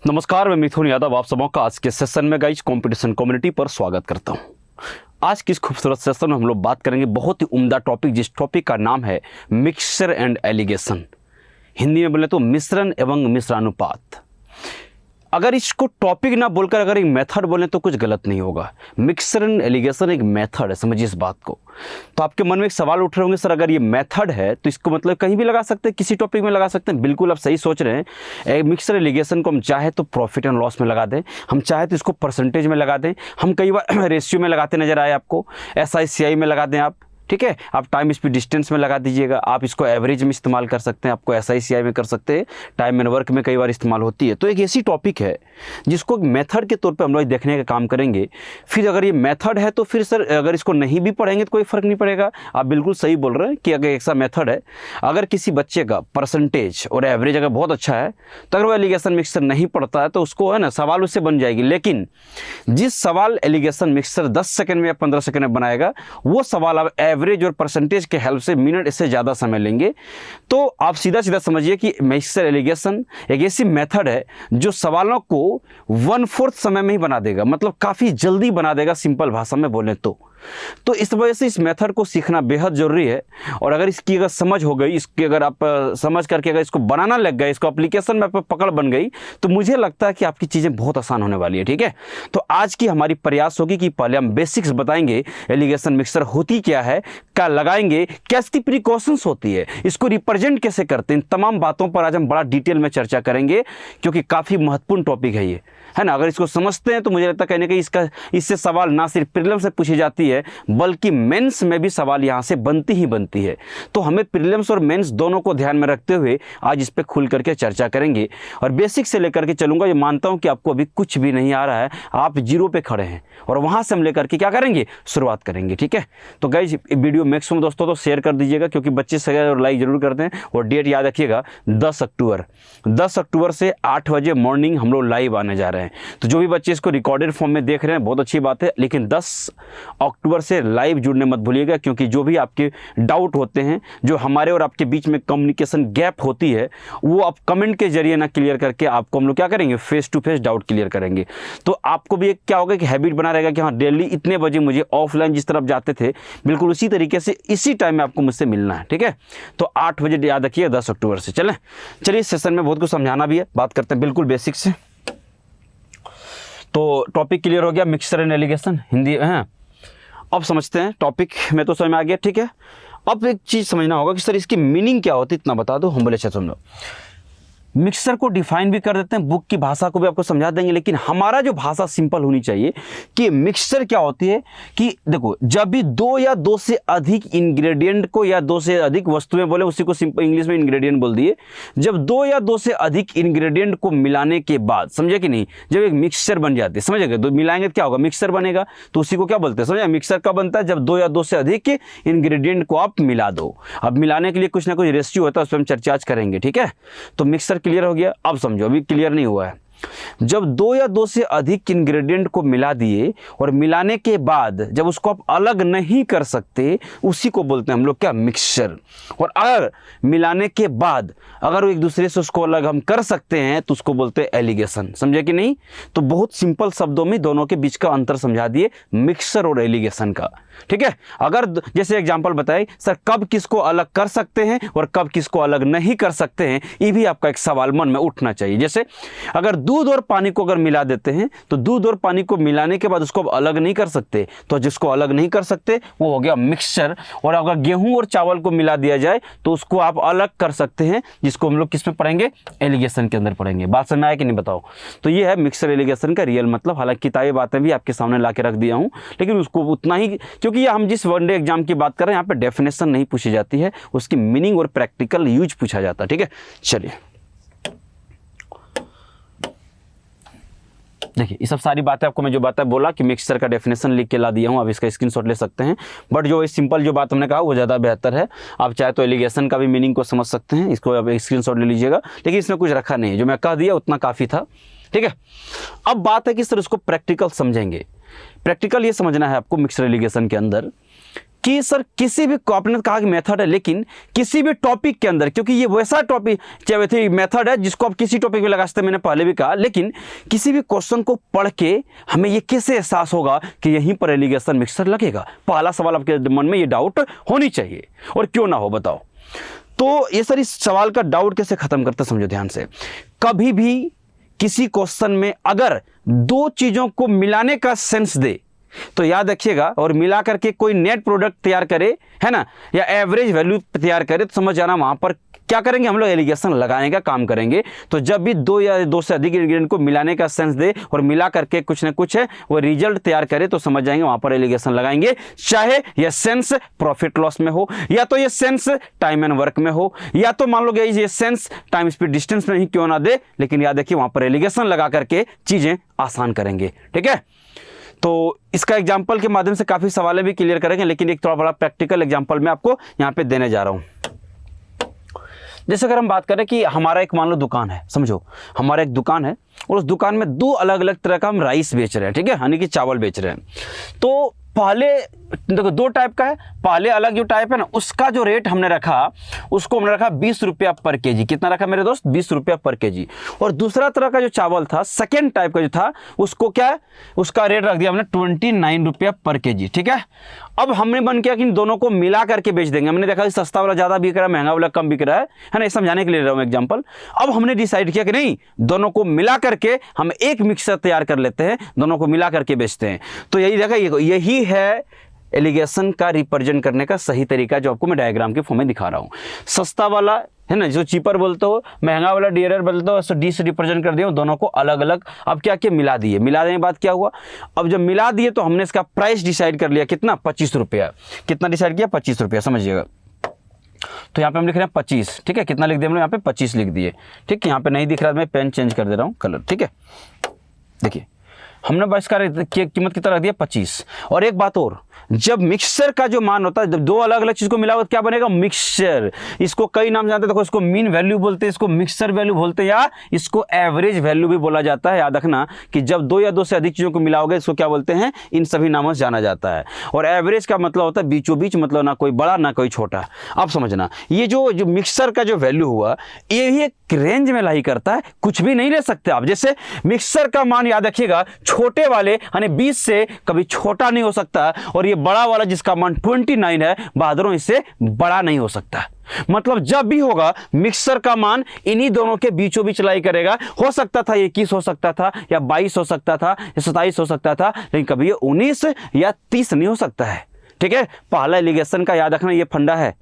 नमस्कार, मैं मिथुन यादव आप सबों का आज के सेशन में गाइस कंपटीशन कम्युनिटी पर स्वागत करता हूं। आज की इस खूबसूरत सेशन में हम लोग बात करेंगे बहुत ही उम्दा टॉपिक, जिस टॉपिक का नाम है मिक्सचर एंड एलिगेशन। हिंदी में बोले तो मिश्रण एवं मिश्रानुपात। अगर इसको टॉपिक ना बोलकर अगर एक मेथड बोलें तो कुछ गलत नहीं होगा। मिक्सचर एंड एलिगेशन एक मेथड है, समझिए इस बात को। तो आपके मन में एक सवाल उठ रहे होंगे, सर अगर ये मेथड है तो इसको मतलब कहीं भी लगा सकते हैं, किसी टॉपिक में लगा सकते हैं। बिल्कुल आप सही सोच रहे हैं। मिक्सचर एलिगेशन को हम चाहे तो प्रॉफिट एंड लॉस में लगा दें, हम चाहे तो इसको परसेंटेज में लगा दें, हम कई बार रेशियो में लगाते नजर आए आपको, SICI में लगा दें आप, ठीक है। आप टाइम स्पीड डिस्टेंस में लगा दीजिएगा, आप इसको एवरेज में इस्तेमाल कर सकते हैं, आपको SICI में कर सकते हैं, टाइम एंड वर्क में कई बार इस्तेमाल होती है। तो एक ऐसी टॉपिक है जिसको मेथड के तौर पे हम लोग देखने का काम करेंगे। फिर अगर ये मेथड है तो फिर सर अगर इसको नहीं भी पढ़ेंगे तो कोई फ़र्क नहीं पड़ेगा। आप बिल्कुल सही बोल रहे हैं कि अगर ऐसा मेथड है, अगर किसी बच्चे का परसेंटेज और एवरेज अगर बहुत अच्छा है तो अगर वो एलिगेशन मिक्सचर नहीं पढ़ता है तो उसको है ना सवाल उससे बन जाएगी। लेकिन जिस सवाल एलिगेशन मिक्सचर 10 सेकंड में या 15 सेकंड में बनाएगा, वो सवाल आप एवरेज और परसेंटेज के हेल्प से मिनट इससे ज़्यादा समय लेंगे। तो आप सीधा सीधा समझिए कि मिक्सचर एलिगेशन एक ऐसी मेथड है जो सवालों को 1/4 समय में ही बना देगा, मतलब काफ़ी जल्दी बना देगा, सिंपल भाषा में बोलें तो इस वजह से इस मेथड को सीखना बेहद ज़रूरी है। और अगर इसकी अगर समझ हो गई, इसकी अगर आप समझ करके अगर इसको बनाना लग गए, इसको एप्लीकेशन में पकड़ बन गई, तो मुझे लगता है कि आपकी चीज़ें बहुत आसान होने वाली है, ठीक है। तो आज की हमारी प्रयास होगी कि पहले हम बेसिक्स बताएंगे, एलिगेशन मिक्सचर होती क्या है, क्या लगाएंगे, क्या इसकी प्रिकॉशंस होती है, इसको रिप्रेजेंट कैसे करते हैं, इन तमाम बातों पर आज हम बड़ा डिटेल में चर्चा करेंगे, क्योंकि काफ़ी महत्वपूर्ण टॉपिक है ये, है ना। अगर इसको समझते हैं तो मुझे लगता है कहीं ना कहीं इससे सवाल ना सिर्फ प्रीलिम्स से पूछी जाती है बल्कि मेंस में भी सवाल यहां से बनती ही बनती है। तो हमें प्रीलिम्स और मेंस दोनों को ध्यान में रखते हुए आज इस पे खुल करके चर्चा करेंगे। और बेसिक से लेकर के चलूंगा। ये मानता हूं कि आपको अभी कुछ भी नहीं आ रहा है, आप जीरो पे खड़े हैं, और वहां से हम लेकर के क्या करेंगे, शुरुआत करेंगे, ठीक है। तो गाइस वीडियो मैक्सिमम दोस्तों तो शेयर कर दीजिएगा, क्योंकि बच्चे से लाइक जरूर करते हैं। और डेट याद रखिएगा 10 अक्टूबर से 8 बजे मॉर्निंग हम लोग लाइव आने जा रहे हैं। तो जो भी बच्चे इसको रिकॉर्डेड फॉर्म में देख रहे हैं बहुत अच्छी बात है, लेकिन 10 अक्टूबर से लाइव जुड़ने मत भूलिएगा, क्योंकि जो भी आपके डाउट होते हैं, जो हमारे और आपके बीच में कम्युनिकेशन गैप होती है, वो आप कमेंट के जरिए ना क्लियर करके आपको हम लोग क्या करेंगे, face to face doubt clear करेंगे। तो आपको भी एक क्या होगा कि हैबिट बना रहेगा कि हाँ डेली इतने बजे मुझे ऑफलाइन जिस तरफ जाते थे बिल्कुल उसी तरीके से इसी टाइम में आपको मुझसे मिलना है, ठीक है। तो 8 बजे याद रखिए 10 अक्टूबर से। चलिए इस सेशन में बहुत कुछ समझाना भी है, बात करते हैं बिल्कुल बेसिक से। तो टॉपिक क्लियर हो गया, मिक्सचर एंड एलिगेशन हिंदी है। अब समझते हैं टॉपिक में, तो समझ में आ गया, ठीक है। अब एक चीज़ समझना होगा कि सर इसकी मीनिंग क्या होती है, इतना बता दो। हम बोले अच्छा समझो, मिक्सचर को डिफाइन भी कर देते हैं, बुक की भाषा को भी आपको समझा देंगे, लेकिन हमारा जो भाषा सिंपल होनी चाहिए कि मिक्सचर क्या होती है। कि देखो, जब भी 2 या 2 से अधिक इंग्रेडिएंट को या 2 से अधिक वस्तुएं बोले, उसी को सिंपल इंग्लिश में इंग्रेडिएंट बोल दिए। जब 2 या 2 से अधिक इंग्रेडिएंट को मिलाने के बाद, समझे कि नहीं, जब एक मिक्सचर बन जाती है, समझेगा, तो मिलाएंगे तो क्या होगा, मिक्सचर बनेगा। तो उसी को क्या बोलते हैं, समझे, मिक्सचर कब बनता है, जब 2 या 2 से अधिक इंग्रेडिएंट को आप मिला दो। अब मिलाने के लिए कुछ ना कुछ रेशियो होता है, उस पर हम चर्चा करेंगे, ठीक है। तो मिक्सचर क्लियर हो गया। अब समझो, अभी क्लियर नहीं हुआ है। जब 2 या 2 से अधिक इंग्रेडिएंट को मिला दिए और मिलाने के बाद जब उसको आप अलग नहीं कर सकते, उसी को बोलते हैं हम लोग क्या, मिक्सचर। और अगर मिलाने के बाद अगर एक दूसरे से उसको अलग हम कर सकते हैं तो उसको बोलते हैं एलिगेशन। समझे कि नहीं। तो बहुत सिंपल शब्दों में दोनों के बीच का अंतर समझा दिए, मिक्सचर और एलिगेशन का, ठीक है। अगर जैसे एग्जांपल बताए, सर कब किसको अलग कर सकते हैं और कब किसको अलग नहीं कर सकते हैं, ये भी आपका एक सवाल मन में उठना चाहिए। जैसे अगर दूध और पानी को अगर मिला देते हैं तो दूध और पानी को मिलाने के बाद उसको अब अलग नहीं कर सकते, तो जिसको अलग नहीं कर सकते वो हो गया मिक्सचर। और अगर गेहूं और चावल को मिला दिया जाए तो उसको आप अलग कर सकते हैं, जिसको हम लोग किस में पढ़ेंगे, एलिगेशन के अंदर पढ़ेंगे। बात समझ में आया कि नहीं, बताओ। तो ये है मिक्सचर एलिगेशन का रियल मतलब। हालांकि किताबी बातें भी आपके सामने ला के रख दिया हूं, लेकिन उसको उतना ही, क्योंकि ये हम जिस वनडे एग्जाम की बात कर रहे हैं, यहाँ पे डेफिनेशन नहीं पूछी जाती है, उसकी मीनिंग और प्रैक्टिकल यूज पूछा जाता है, ठीक है। चलिए देखिए, ये सब सारी बातें आपको मैं जो बातें बोला कि मिक्सचर का डेफिनेशन लिख के ला दिया हूँ, आप इसका स्क्रीनशॉट ले सकते हैं। बट जो सिंपल जो बात हमने कहा वो ज़्यादा बेहतर है। आप चाहे तो एलिगेशन का भी मीनिंग को समझ सकते हैं, इसको आप स्क्रीनशॉट ले लीजिएगा, लेकिन इसमें कुछ रखा नहीं है, जो मैं कह दिया उतना काफ़ी था, ठीक है। अब बात है कि सर उसको प्रैक्टिकल समझेंगे। प्रैक्टिकल ये समझना है आपको मिक्सचर एलिगेशन के अंदर कि सर किसी भी, आपने कहा कि मेथड है, लेकिन किसी भी टॉपिक के अंदर, क्योंकि ये वैसा टॉपिक चाहे मेथड है जिसको आप किसी टॉपिक में लगा सकते हैं, मैंने पहले भी कहा, लेकिन किसी भी क्वेश्चन को पढ़ के हमें ये कैसे एहसास होगा कि यहीं पर एलिगेशन मिक्सचर लगेगा? पहला सवाल आपके मन में ये डाउट होनी चाहिए, और क्यों ना हो बताओ। तो ये सर इस सवाल का डाउट कैसे खत्म करते समझो ध्यान से। कभी भी किसी क्वेश्चन में अगर दो चीजों को मिलाने का सेंस दे तो याद रखिएगा, और मिला करके कोई नेट प्रोडक्ट तैयार करे, है ना, या एवरेज वैल्यू तैयार करे, तो समझ जाना वहां पर क्या करेंगे हम लोग, एलिगेशन लगाने का काम करेंगे। तो जब भी दो या दो से अधिक इंग्रेडिएंट को मिलाने का सेंस दे और मिला करके कुछ ना कुछ है वो रिजल्ट तैयार करे, तो समझ जाएंगे वहां पर एलिगेशन लगाएंगे, चाहे यह सेंस प्रॉफिट लॉस में हो, या तो ये सेंस टाइम एंड वर्क में हो, या तो मान लो ये सेंस टाइम स्पीड डिस्टेंस में ही क्यों ना दे, लेकिन याद रखिए वहां पर एलिगेशन लगा करके चीजें आसान करेंगे। ठीक है, तो इसका एग्जाम्पल के माध्यम से काफी सवालें भी क्लियर करेंगे, लेकिन एक थोड़ा बड़ा प्रैक्टिकल एग्जाम्पल मैं आपको यहाँ पे देने जा रहा हूँ। जैसे अगर हम बात करें कि हमारा एक मान लो दुकान है, समझो हमारा एक दुकान है और उस दुकान में दो अलग अलग तरह का हम राइस बेच रहे हैं, ठीक है, यानी कि चावल बेच रहे हैं। तो पहले देखो दो टाइप का है, पहले अलग जो टाइप है ना उसका जो रेट हमने रखा उसको हमने रखा 20 रुपया पर केजी। कितना रखा मेरे दोस्त? 20 रुपया पर केजी। और दूसरा तरह का जो चावल था, सेकेंड टाइप का जो था, उसको क्या है, उसका रेट रख दिया हमने 29 रुपया पर केजी। ठीक है, अब हमने बन किया कि इन दोनों को मिला करके बेच देंगे। हमने देखा कि सस्ता वाला ज्यादा बिक रहा है, महंगा वाला कम बिक रहा है ना, समझाने के लिए ले रहा हूं एग्जांपल। अब हमने डिसाइड किया कि नहीं, दोनों को मिला करके हम एक मिक्सर तैयार कर लेते हैं, दोनों को मिला करके बेचते हैं। तो यही देखा, यही है एलिगेशन का रिप्रेजेंट करने का सही तरीका, जो आपको मैं डायग्राम के फॉर्म में दिखा रहा हूं। सस्ता वाला है ना, जो चीपर बोलते हो, महंगा वाला डियरर बोलते हो, तो डी से रिप्रेजेंट कर दिया, दोनों को अलग अलग अब क्या किया, मिला दिए। मिला देने के बाद क्या हुआ, अब जब मिला दिए तो हमने इसका प्राइस डिसाइड कर लिया, कितना, 25 रुपया। कितना डिसाइड किया, 25 रुपया, समझिएगा। तो यहाँ पे हम लिख रहे हैं 25, ठीक है, कितना लिख दिया हमने यहाँ पे, 25 लिख दिए। ठीक है, यहाँ पे नहीं दिख रहा, मैं पेन चेंज कर दे रहा हूँ कलर। ठीक है, देखिए हमने बस का कीमत कितना रख दिया, 25। और एक बात और, जब मिक्सचर का जो मान होता है, जब दो अलग अलग चीज को मिला हुआ क्या बनेगा, मिक्सचर। इसको कई नाम जानते हैं, देखो इसको मीन वैल्यू बोलते हैं, इसको मिक्सचर वैल्यू बोलते हैं, या इसको एवरेज वैल्यू भी बोला जाता है। याद रखना कि जब दो या दो से अधिक चीजों को मिलाओगे इसको क्या बोलते हैं, इन सभी नामों से जाना जाता है। और एवरेज का मतलब होता है बीचों बीच, मतलब ना कोई बड़ा ना कोई छोटा। अब समझना, ये जो मिक्सचर का जो वैल्यू हुआ ये एक रेंज में लाई करता है, कुछ भी नहीं ले सकते आप। जैसे मिक्सचर का मान याद रखिएगा, छोटे वाले यानी 20 से कभी छोटा नहीं हो सकता, और ये बड़ा वाला जिसका मान 29 है, बहादुरों इससे बड़ा नहीं हो सकता। मतलब जब भी होगा मिक्सर का मान इन्हीं दोनों के बीचों बीच लाई करेगा। हो सकता था 21 हो सकता था, या 22 हो सकता था, या 27 हो सकता था, लेकिन कभी ये 19 या 30 नहीं हो सकता है। ठीक है, पहला एलिगेशन का याद रखना ये फंडा है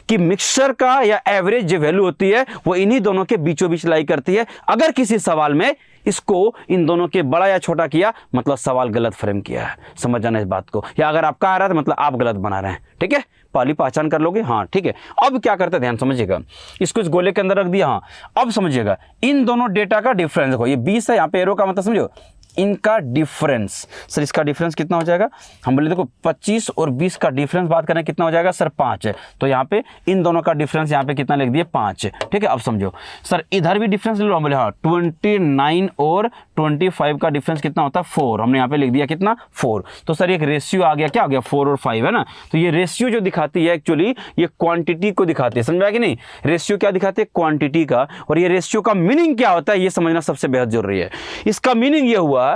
कि मिक्सचर का या एवरेज जो वैल्यू होती है वो इन्हीं दोनों के बीचों बीच लाई करती है। अगर किसी सवाल में इसको इन दोनों के बड़ा या छोटा किया, मतलब सवाल गलत फ्रेम किया है, समझ जाना इस बात को। या अगर आपका आ रहा है तो मतलब आप गलत बना रहे हैं। ठीक है, पहली पहचान कर लोगे, हाँ ठीक है। अब क्या करते हैं, ध्यान समझिएगा, इसको इस गोले के अंदर रख दिया। हाँ, अब समझिएगा इन दोनों डेटा का डिफरेंस देखो, ये 20 है, यहाँ पे एरो का मतलब समझो, इनका डिफरेंस। सर इसका डिफरेंस कितना हो जाएगा, हम बोले देखो 25 और 20 का डिफरेंस बात करें कितना हो जाएगा सर, 5 है। तो यहाँ पे इन दोनों का डिफरेंस यहाँ पे कितना लिख दिए, 5। ठीक है, अब समझो सर इधर भी डिफरेंस ले लो, हम बोले हाँ 29 और 25 का डिफरेंस कितना होता है, 4। हमने यहाँ पे लिख दिया कितना, 4। तो सर एक रेशियो आ गया, क्या आ गया, 4 और 5 है ना। तो ये रेशियो जो दिखाती है एक्चुअली ये क्वांटिटी को दिखाती है, समझा कि नहीं। रेशियो क्या दिखाती है, क्वांटिटी का। और ये रेशियो का मीनिंग क्या होता है ये समझना सबसे बेहद जरूरी है। इसका मीनिंग ये हुआ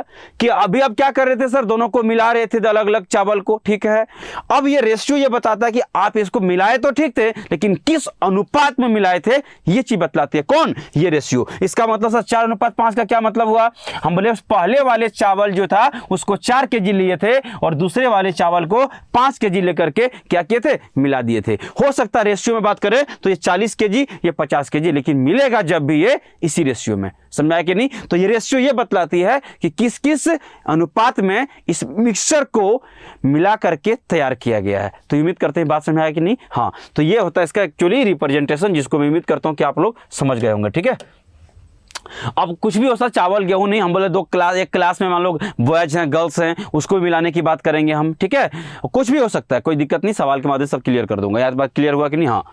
कि अभी आप क्या कर रहे थे सर, दोनों को मिला रहे थे अलग अलग चावल को, ठीक है। अब ये रेशियो ये बताता है कि आप इसको मिलाए तो ठीक थे, लेकिन किस अनुपात में मिलाए थे ये चीज बतलाती है, कौन, ये रेशियो। इसका मतलब सर 4:5 का क्या मतलब हुआ, हम बोले पहले वाले चावल जो था उसको 4 केजी लिए थे और दूसरे वाले चावल को 5 केजी लेकर के क्या किए थे, मिला दिए थे। हो सकता है रेशियो में बात करें तो ये 40 केजी, ये 50 केजी, लेकिन मिलेगा जब भी ये इसी रेशियो में, समझाया कि नहीं। तो ये रेशियो ये बतलाती है कि किस किस अनुपात में इस मिक्सचर को मिला करके तैयार किया गया है। तो उम्मीद करते हैं बात समझ आया कि नहीं। हाँ, तो ये होता है इसका एक्चुअली रिप्रेजेंटेशन, जिसको मैं उम्मीद करता हूं कि आप लोग समझ गए होंगे। ठीक है, अब कुछ भी हो सकता, चावल गेहूं नहीं, हम बोले एक क्लास में मान लो बॉयज हैं गर्ल्स हैं, उसको भी मिलाने की बात करेंगे हम, ठीक है। कुछ भी हो सकता है, कोई दिक्कत नहीं, सवाल के माध्यम से सब क्लियर कर दूंगा। यार बात क्लियर हुआ कि नहीं? हाँ,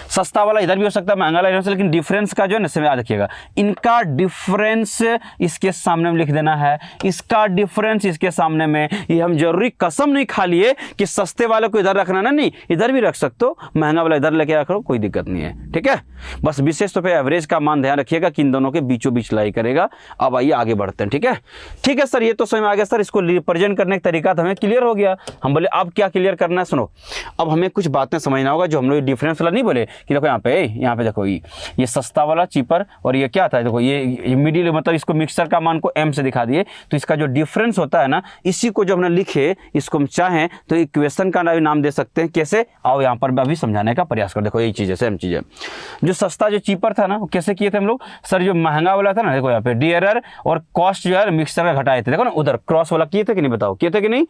सस्ता वाला इधर भी हो सकता है, महंगा वाला इधर से, लेकिन डिफरेंस का जो है ना याद रखिएगा, इनका डिफरेंस इसके सामने में लिख देना है, इसका डिफरेंस इसके सामने में। ये हम जरूरी कसम नहीं खा लिए कि सस्ते वाले को इधर रखना ना, नहीं, इधर भी रख सकते हो, महंगा वाला इधर लेके रख लो, कोई दिक्कत नहीं है, ठीक है। बस विशेष तौर पे एवरेज का मान ध्यान रखिएगा कि इन दोनों के बीचों बीच लाई करेगा। अब आइए आगे बढ़ते हैं, ठीक है। ठीक है सर, ये तो समझ में आ गया सर, इसको रिप्रेजेंट करने का तरीका तो हमें क्लियर हो गया। हम बोले अब क्या क्लियर करना है, सुनो, अब हमें कुछ बातें समझना होगा जो हम लोग डिफरेंस वाला नहीं बोले कि देखो यहाँ पे देखो ये सस्ता वाला चीपर, और ये क्या था, देखो ये मिडिल, मतलब इसको मिक्सर का मान को m से दिखा दिए, तो इसका जो डिफरेंस होता है ना, इसी को जो हमने लिखे, इसको हम चाहें तो इक्वेशन का नाम दे सकते हैं। कैसे? आओ यहाँ पर अभी समझाने का प्रयास कर। देखो यही चीज़ है, सेम चीज़ है। जो सस्ता जो चीपर था ना, वो कैसे किए थे हम लोग सर? जो महंगा वाला था ना, देखो यहाँ पे डियरर और कॉस्ट जो है मिक्सर का घटाए थे, देखो ना उधर क्रॉस वाला किए थे कि नहीं, बताओ किए थे कि नहीं?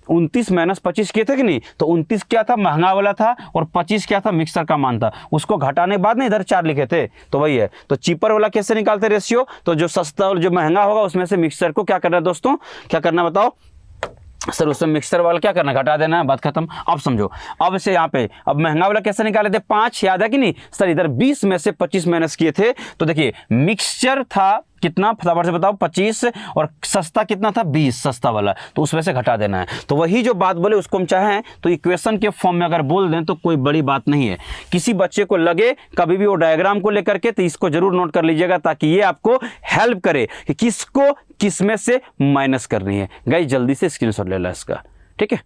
29 - 25 किए थे कि नहीं? तो 29 क्या था, महंगा वाला था, और 25 क्या था, मिक्सर का मान था। उसको घटाने के बाद ना इधर 4 लिखे थे, तो वही है। तो चीपर वाला कैसे निकालते रेशियो? तो जो सस्ता और जो महंगा होगा उसमें से मिक्सर को क्या करना है दोस्तों, क्या करना बताओ सर? उसमें मिक्सर वाला क्या करना, घटा देना है, बात खत्म। अब समझो, अब से यहाँ पे अब महंगा वाला कैसे निकाले थे, 5, याद है कि नहीं सर? इधर 20 में से 25 माइनस किए थे, तो देखिए मिक्सचर था कितना, फटाफट से बताओ, 25, और सस्ता कितना था, 20 सस्ता वाला, तो उसमें से घटा देना है। तो वही जो बात बोले उसको हम चाहें तो इक्वेशन के फॉर्म में अगर बोल दें तो कोई बड़ी बात नहीं है। किसी बच्चे को लगे कभी भी वो डायग्राम को लेकर के, तो इसको जरूर नोट कर लीजिएगा, ताकि ये आपको हेल्प करे कि किसको किस में से माइनस करनी है। गाइस जल्दी से स्क्रीनशॉट ले लो इसका, ठीक है।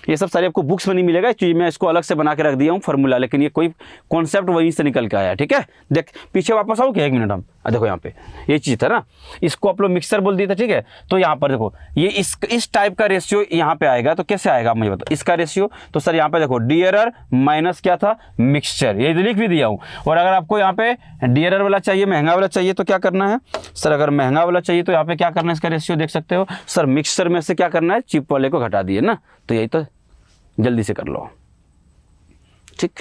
ये सब सारे आपको बुक्स में नहीं मिलेगा, क्योंकि मैं इसको अलग से बना के रख दिया हूँ फार्मूला, लेकिन ये कोई कॉन्सेप्ट वहीं से निकल के आया, ठीक है। देख पीछे वापस आओ क्या, 1 मिनट हम देखो यहाँ पे ये चीज़ था ना, इसको आप लोग मिक्सर बोल दिए थे, ठीक है। तो यहाँ पर देखो ये इस टाइप का रेशियो यहाँ पे आएगा, तो कैसे आएगा मुझे बताओ इसका रेशियो? तो सर यहाँ पे देखो डियरर माइनस क्या था, मिक्सचर, ये लिख भी दिया हूँ। और अगर आपको यहाँ पे डियरर वाला चाहिए, महंगा वाला चाहिए, तो क्या करना है सर? अगर महंगा वाला चाहिए तो यहाँ पे क्या करना है, इसका रेशियो देख सकते हो सर, मिक्सचर में से क्या करना है, चिप वाले को घटा दिए ना, तो यही तो जल्दी से कर लो, ठीक।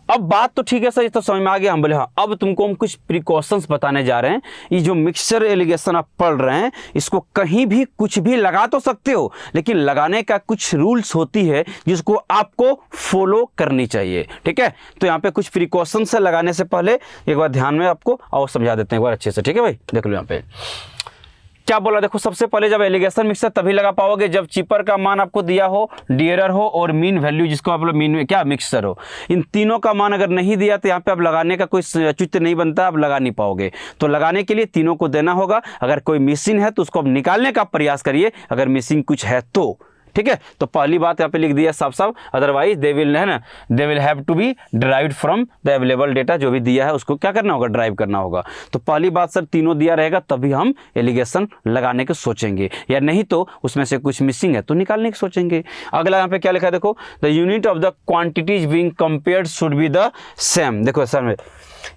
अब बात तो ठीक है सर, ये तो समझ में आ गया। हम बोले हाँ, अब तुमको हम कुछ प्रिकॉशंस बताने जा रहे हैं। ये जो मिक्सचर एलिगेशन आप पढ़ रहे हैं, इसको कहीं भी कुछ भी लगा तो सकते हो, लेकिन लगाने का कुछ रूल्स होती है जिसको आपको फॉलो करनी चाहिए, ठीक है। तो यहाँ पे कुछ प्रिकॉशंस है लगाने से पहले, एक बार ध्यान में आपको और समझा देते हैं एक बार अच्छे से, ठीक है भाई। देख लो यहाँ पे क्या बोला, देखो सबसे पहले जब एलिगेशन मिक्सर तभी लगा पाओगे जब चीपर का मान आपको दिया हो, डियरर हो, और मीन वैल्यू जिसको आप लोग मीन क्या मिक्सर हो। इन तीनों का मान अगर नहीं दिया तो यहाँ पे आप लगाने का कोई औचित्य नहीं बनता, आप लगा नहीं पाओगे। तो लगाने के लिए तीनों को देना होगा। अगर कोई मिसिंग है तो उसको आप निकालने का प्रयास करिए, अगर मिसिंग कुछ है तो, ठीक है। तो पहली बात यहाँ पे लिख दिया साफ साफ, अदरवाइज दे विल है ना, they will have to be derived from the available data, जो भी दिया है उसको क्या करना होगा, ड्राइव करना होगा। तो पहली बात सर तीनों दिया रहेगा तभी हम एलिगेशन लगाने के सोचेंगे, या नहीं तो उसमें से कुछ मिसिंग है तो निकालने की सोचेंगे। अगला यहाँ पे क्या लिखा है देखो, the unit of the quantities being compared should be the same. देखो सर में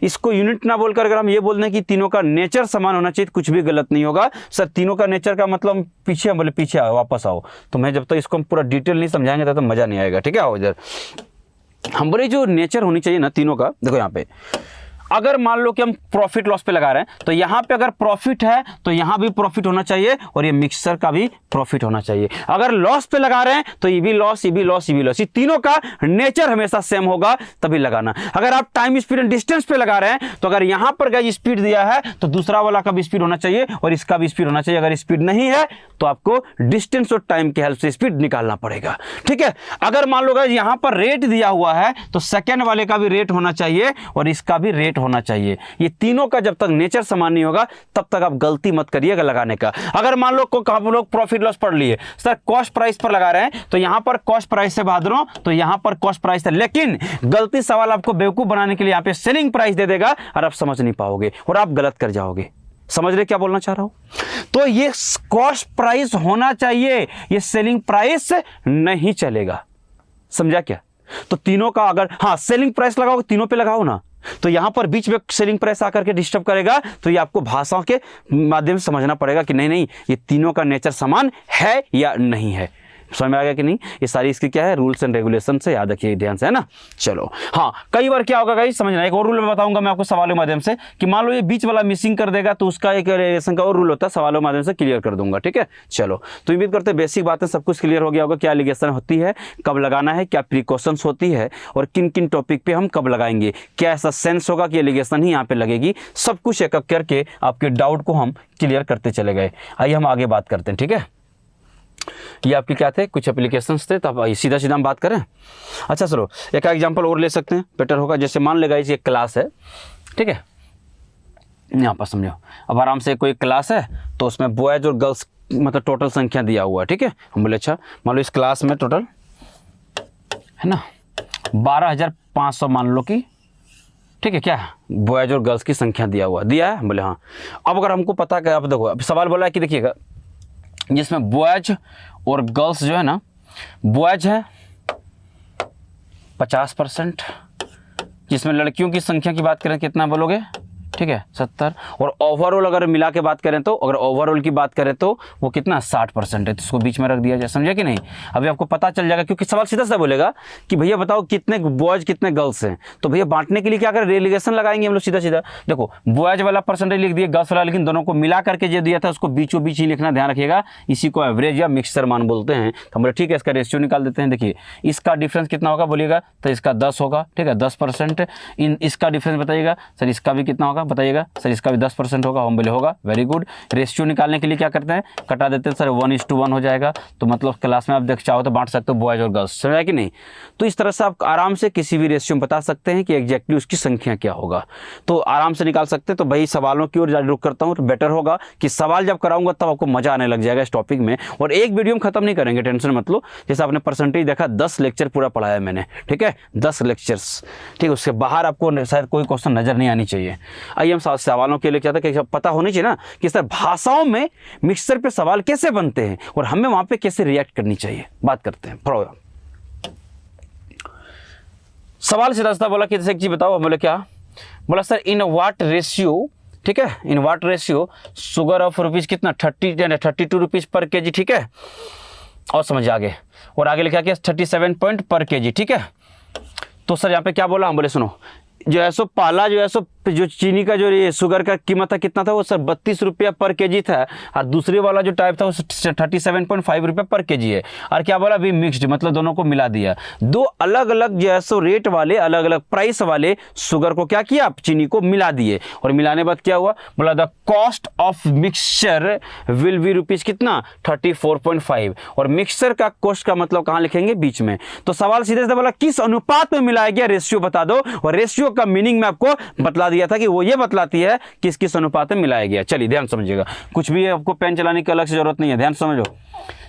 इसको यूनिट ना बोलकर अगर हम ये बोल दें कि तीनों का नेचर समान होना चाहिए, कुछ भी गलत नहीं होगा। सर तीनों का नेचर का मतलब पीछे, हम बोले पीछे आओ, वापस आओ। तो मैं जब तक इसको हम पूरा डिटेल नहीं समझाएंगे तो मजा नहीं आएगा, ठीक है। आओ इधर, हम बोले जो नेचर होनी चाहिए ना तीनों का, देखो यहाँ पे अगर मान लो कि हम प्रॉफिट लॉस पे लगा रहे हैं, तो यहाँ पे अगर प्रॉफिट है तो यहाँ भी प्रॉफिट होना चाहिए, और ये मिक्सर का भी प्रॉफिट होना चाहिए। अगर लॉस पे लगा रहे हैं तो ये भी लॉस, ये भी लॉस, ये भी लॉस, ये तीनों का नेचर हमेशा सेम होगा तभी लगाना। अगर आप टाइम स्पीड एंड डिस्टेंस पे लगा रहे हैं तो अगर यहाँ पर गाइस स्पीड दिया है तो दूसरा वाला का भी स्पीड होना चाहिए और इसका भी स्पीड होना चाहिए। अगर स्पीड नहीं है तो आपको डिस्टेंस और टाइम के हेल्प से स्पीड निकालना पड़ेगा, ठीक है। अगर मान लो गाइस यहाँ पर रेट दिया हुआ है तो सेकेंड वाले का भी रेट होना चाहिए और इसका भी रेट होना चाहिए। ये तीनों का जब तक नेचर समान नहीं होगा तब तक आप गलती मत करिएगा लगाने का। अगर मान लो आप लोग प्रॉफिट लॉस पढ़ लिए, सर कॉस्ट प्राइस पर लगा रहे हैं तो यहां पर कॉस्ट प्राइस से भाग दो तो यहां पर कॉस्ट प्राइस है, लेकिन गलती सवाल आपको बेवकूफ बनाने के लिए यहां पे सेलिंग प्राइस दे देगा और आप समझ नहीं पाओगे और आप गलत कर जाओगे। समझ रहे क्या बोलना चाह रहा हूं? तो ये कॉस्ट प्राइस होना चाहिए, ये सेलिंग प्राइस नहीं चलेगा। समझा क्या? तो तीनों का अगर हाँ सेलिंग प्राइस लगाओगे, तीनों पे लगाओ ना, तो यहां पर बीच में सेलिंग प्राइस आकर के डिस्टर्ब करेगा। तो ये आपको भाषाओं के माध्यम से समझना पड़ेगा कि नहीं नहीं ये तीनों का नेचर समान है या नहीं है, समझ में आ गया कि नहीं? ये सारी इसकी क्या है, रूल्स एंड रेगुलेशन से याद रखिए ध्यान से, है ना। चलो हाँ, कई बार क्या होगा गाइस समझना, एक और रूल मैं बताऊंगा मैं आपको सवालों के माध्यम से, कि मान लो ये बीच वाला मिसिंग कर देगा तो उसका एक एलिगेशन का और रूल होता है, सवालों के माध्यम से क्लियर कर दूंगा, ठीक है। चलो तो उम्मीद करते हैं बेसिक बातें सब कुछ क्लियर हो गया होगा, क्या एलिगेशन होती है, कब लगाना है, क्या प्रिकॉशंस होती है, और किन किन टॉपिक पे हम कब लगाएंगे, क्या ऐसा सेंस होगा कि एलिगेशन ही यहाँ पे लगेगी, सब कुछ एक एक करके आपके डाउट को हम क्लियर करते चले गए। आइए हम आगे बात करते हैं, ठीक है। ये आपके क्या थे, कुछ एप्लीकेशंस थे, तो अब सीधा सीधा हम बात करें। अच्छा चलो एक एग्जांपल और ले सकते हैं, बेटर होगा। जैसे मान लेगा ये क्लास है, ठीक है, यहाँ पर समझो, अब आराम से कोई क्लास है तो उसमें बॉयज और गर्ल्स मतलब टोटल संख्या दिया हुआ है, ठीक है। हम बोले अच्छा मान लो इस क्लास में टोटल है ना 12,500 मान लो कि, ठीक है, क्या बॉयज और गर्ल्स की संख्या दिया हुआ दिया है, बोले हाँ। अब अगर हमको पता है, अब देखो अब सवाल बोला है कि देखिएगा जिसमें बॉयज और गर्ल्स जो है ना, बॉयज है 50%, जिसमें लड़कियों की संख्या की बात करें कितना बोलोगे, ठीक है 70, और ओवरऑल अगर मिला के बात करें तो, अगर ओवरऑल की बात करें तो वो कितना 60% है, तो इसको बीच में रख दिया जाए, समझे कि नहीं। अभी आपको पता चल जाएगा, क्योंकि सवाल सीधा सा बोलेगा कि भैया बताओ कितने बॉयज कितने गर्ल्स हैं, तो भैया बांटने के लिए क्या करें, रेलिगेशन लगाएंगे हम लोग सीधा सीधा। देखो बॉयज वाला परसेंटेज लिख दिया, गर्ल्स वाला, लेकिन दोनों को मिला करके जो दिया था उसको बीचों बीच ही लिखना, ध्यान रखिएगा। इसी को एवरेज या मिक्सचर मान बोलते हैं। तो हम बोले ठीक है, इसका रेशियो निकाल देते हैं। देखिए इसका डिफरेंस कितना होगा बोलिएगा, तो इसका 10 होगा, ठीक है 10%। इन इसका डिफरेंस बताइएगा सर, इसका भी कितना होगा बताइएगा सर, इसका भी 10% होगा, हम बोले होगा, वेरी गुड। रेशियो निकालने के लिए क्या करते हैं, कटा देते हैं सर, 1:1 हो जाएगा। तो मतलब क्लास में आप देख चाहो तो बांट सकते हो बॉयज और गर्ल्स, समझा कि नहीं। तो इस तरह से आप आराम से किसी भी रेशियो में बता सकते हैं कि एग्जैक्टली उसकी संख्या क्या होगा, तो आराम से निकाल सकते हैं। तो भाई सवालों की ओर जारी रुक करता हूँ, तो बेटर होगा कि सवाल जब कराऊंगा तब आपको मजा आने लग जाएगा इस टॉपिक में। और एक वीडियो में खत्म नहीं करेंगे, टेंशन मत लो। जैसे आपने परसेंटेज देखा, 10 लेक्चर पूरा पढ़ाया मैंने, ठीक है 10 लेक्चर्स, ठीक है। उसके बाहर आपको शायद कोई क्वेश्चन नजर नहीं आनी चाहिए। आइए हम सवालों के लिए क्या था कि पता होनी चाहिए ना कि सर भाषाओं में मिक्सचर पे सवाल कैसे बनते हैं और हमें वहां पे कैसे रिएक्ट करनी चाहिए, बात करते हैं। सवाल सीधा सीधा बोला कि जैसे एक चीज बताओ, बोले क्या, बोला सर इन व्हाट रेशियो, ठीक है, in what ratio sugar of rupees कितना 32 रुपीज पर केजी, ठीक है। और समझ आगे, और आगे लिखा क्या 37 पॉइंट पर केजी, ठीक है। तो सर यहाँ पे क्या बोला, हम बोले सुनो, जो है सो पहला जो है सो जो चीनी का जो ये शुगर का कीमत था कितना था, वो सर 32 रुपया पर केजी था, और दूसरे वाला जो टाइप था वो 37.5 रुपया पर केजी है। और क्या बोला अभी मिक्स्ड, मतलब दोनों को मिला दिया। दो अलग अलग जो है सो रेट वाले, अलग अलग प्राइस वाले शुगर को क्या किया, चीनी को मिला दिए। और मिलाने बाद क्या हुआ, बोला the cost of mixture will be rupees कितना 34.5। और मिक्सचर का कॉस्ट का मतलब कहाँ लिखेंगे, बीच में। तो सवाल सीधे से बोला किस अनुपात में मिलाया गया, रेशियो बता दो। और रेशियो का मीनिंग में आपको बतला दिया था कि वो ये बतलाती है किस किस अनुपात में मिलाया गया। चलिए ध्यान समझिएगा, कुछ भी आपको पेन चलाने की अलग से जरूरत नहीं है, ध्यान समझो।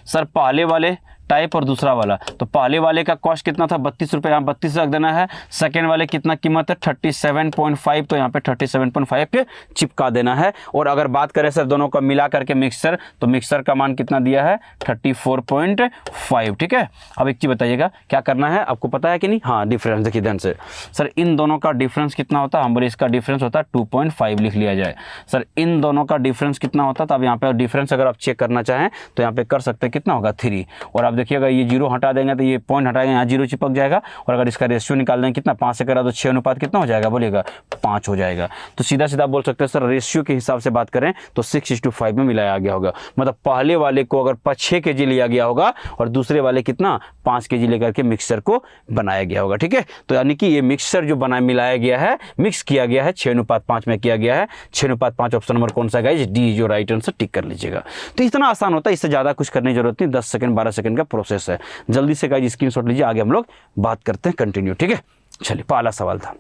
सर पहले वाले टाइप और दूसरा वाला, तो पहले वाले का कॉस्ट कितना था 32 रुपये, यहाँ 32 रख देना है। सेकेंड वाले कितना कीमत है 37.5, तो यहाँ पे 37.5 पे चिपका देना है। और अगर बात करें सर दोनों का मिला करके मिक्सचर, तो मिक्सचर का मान कितना दिया है 34.5, ठीक है। अब एक चीज बताइएगा क्या करना है, आपको पता है कि नहीं, हाँ डिफरेंस देखिए ध्यान से। सर इन दोनों का डिफरेंस कितना होता है, हम बोले इसका डिफरेंस होता है 2.5 लिख लिया जाए। सर इन दोनों का डिफरेंस कितना होता है, तो अब यहाँ पे डिफरेंस अगर आप चेक करना चाहें तो यहाँ पे कर सकते हैं, कितना होगा 3। और आप देखिएगा ये 0 हटा देंगे तो ये पॉइंट हटाएंगे, यहाँ 0 चिपक जाएगा। और अगर इसका रेशियो निकाल देंगे कितना 5 से करा तो 6 अनुपात कितना हो जाएगा बोलिएगा 5 हो जाएगा। तो सीधा सीधा बोल सकते हैं सर रेशियो के हिसाब से बात करें तो 6:5 में मिलाया गया होगा। मतलब पहले वाले को अगर 6 kg लिया गया होगा और दूसरे वाले कितना 5 kg लेकर के मिक्सचर को बनाया गया होगा, ठीक है। तो यानी कि ये मिक्सचर जो बना मिलाया गया है, मिक्स किया गया है 6:5 में किया गया है। 6:5 ऑप्शन नंबर कौन सा गाइस, डी जो राइट आंसर, टिक कर लीजिएगा। तो इतना आसान होता है, इससे ज़्यादा कुछ करने की जरूरत नहीं, 10 सेकंड 12 सेकंड का प्रोसेस है। जल्दी से गाइस स्क्रीनशॉट लीजिए, आगे हम लोग बात करते हैं कंटिन्यू, ठीक है। चलिए पहला सवाल था,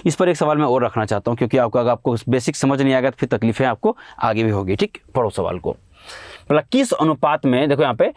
इस पर एक सवाल मैं और रखना चाहता हूं क्योंकि अगर आपको बेसिक समझ नहीं आएगा तो फिर तकलीफें आपको आगे भी होगी, ठीक। पढ़ो सवाल को। मतलब किस अनुपात में, देखो यहाँ पे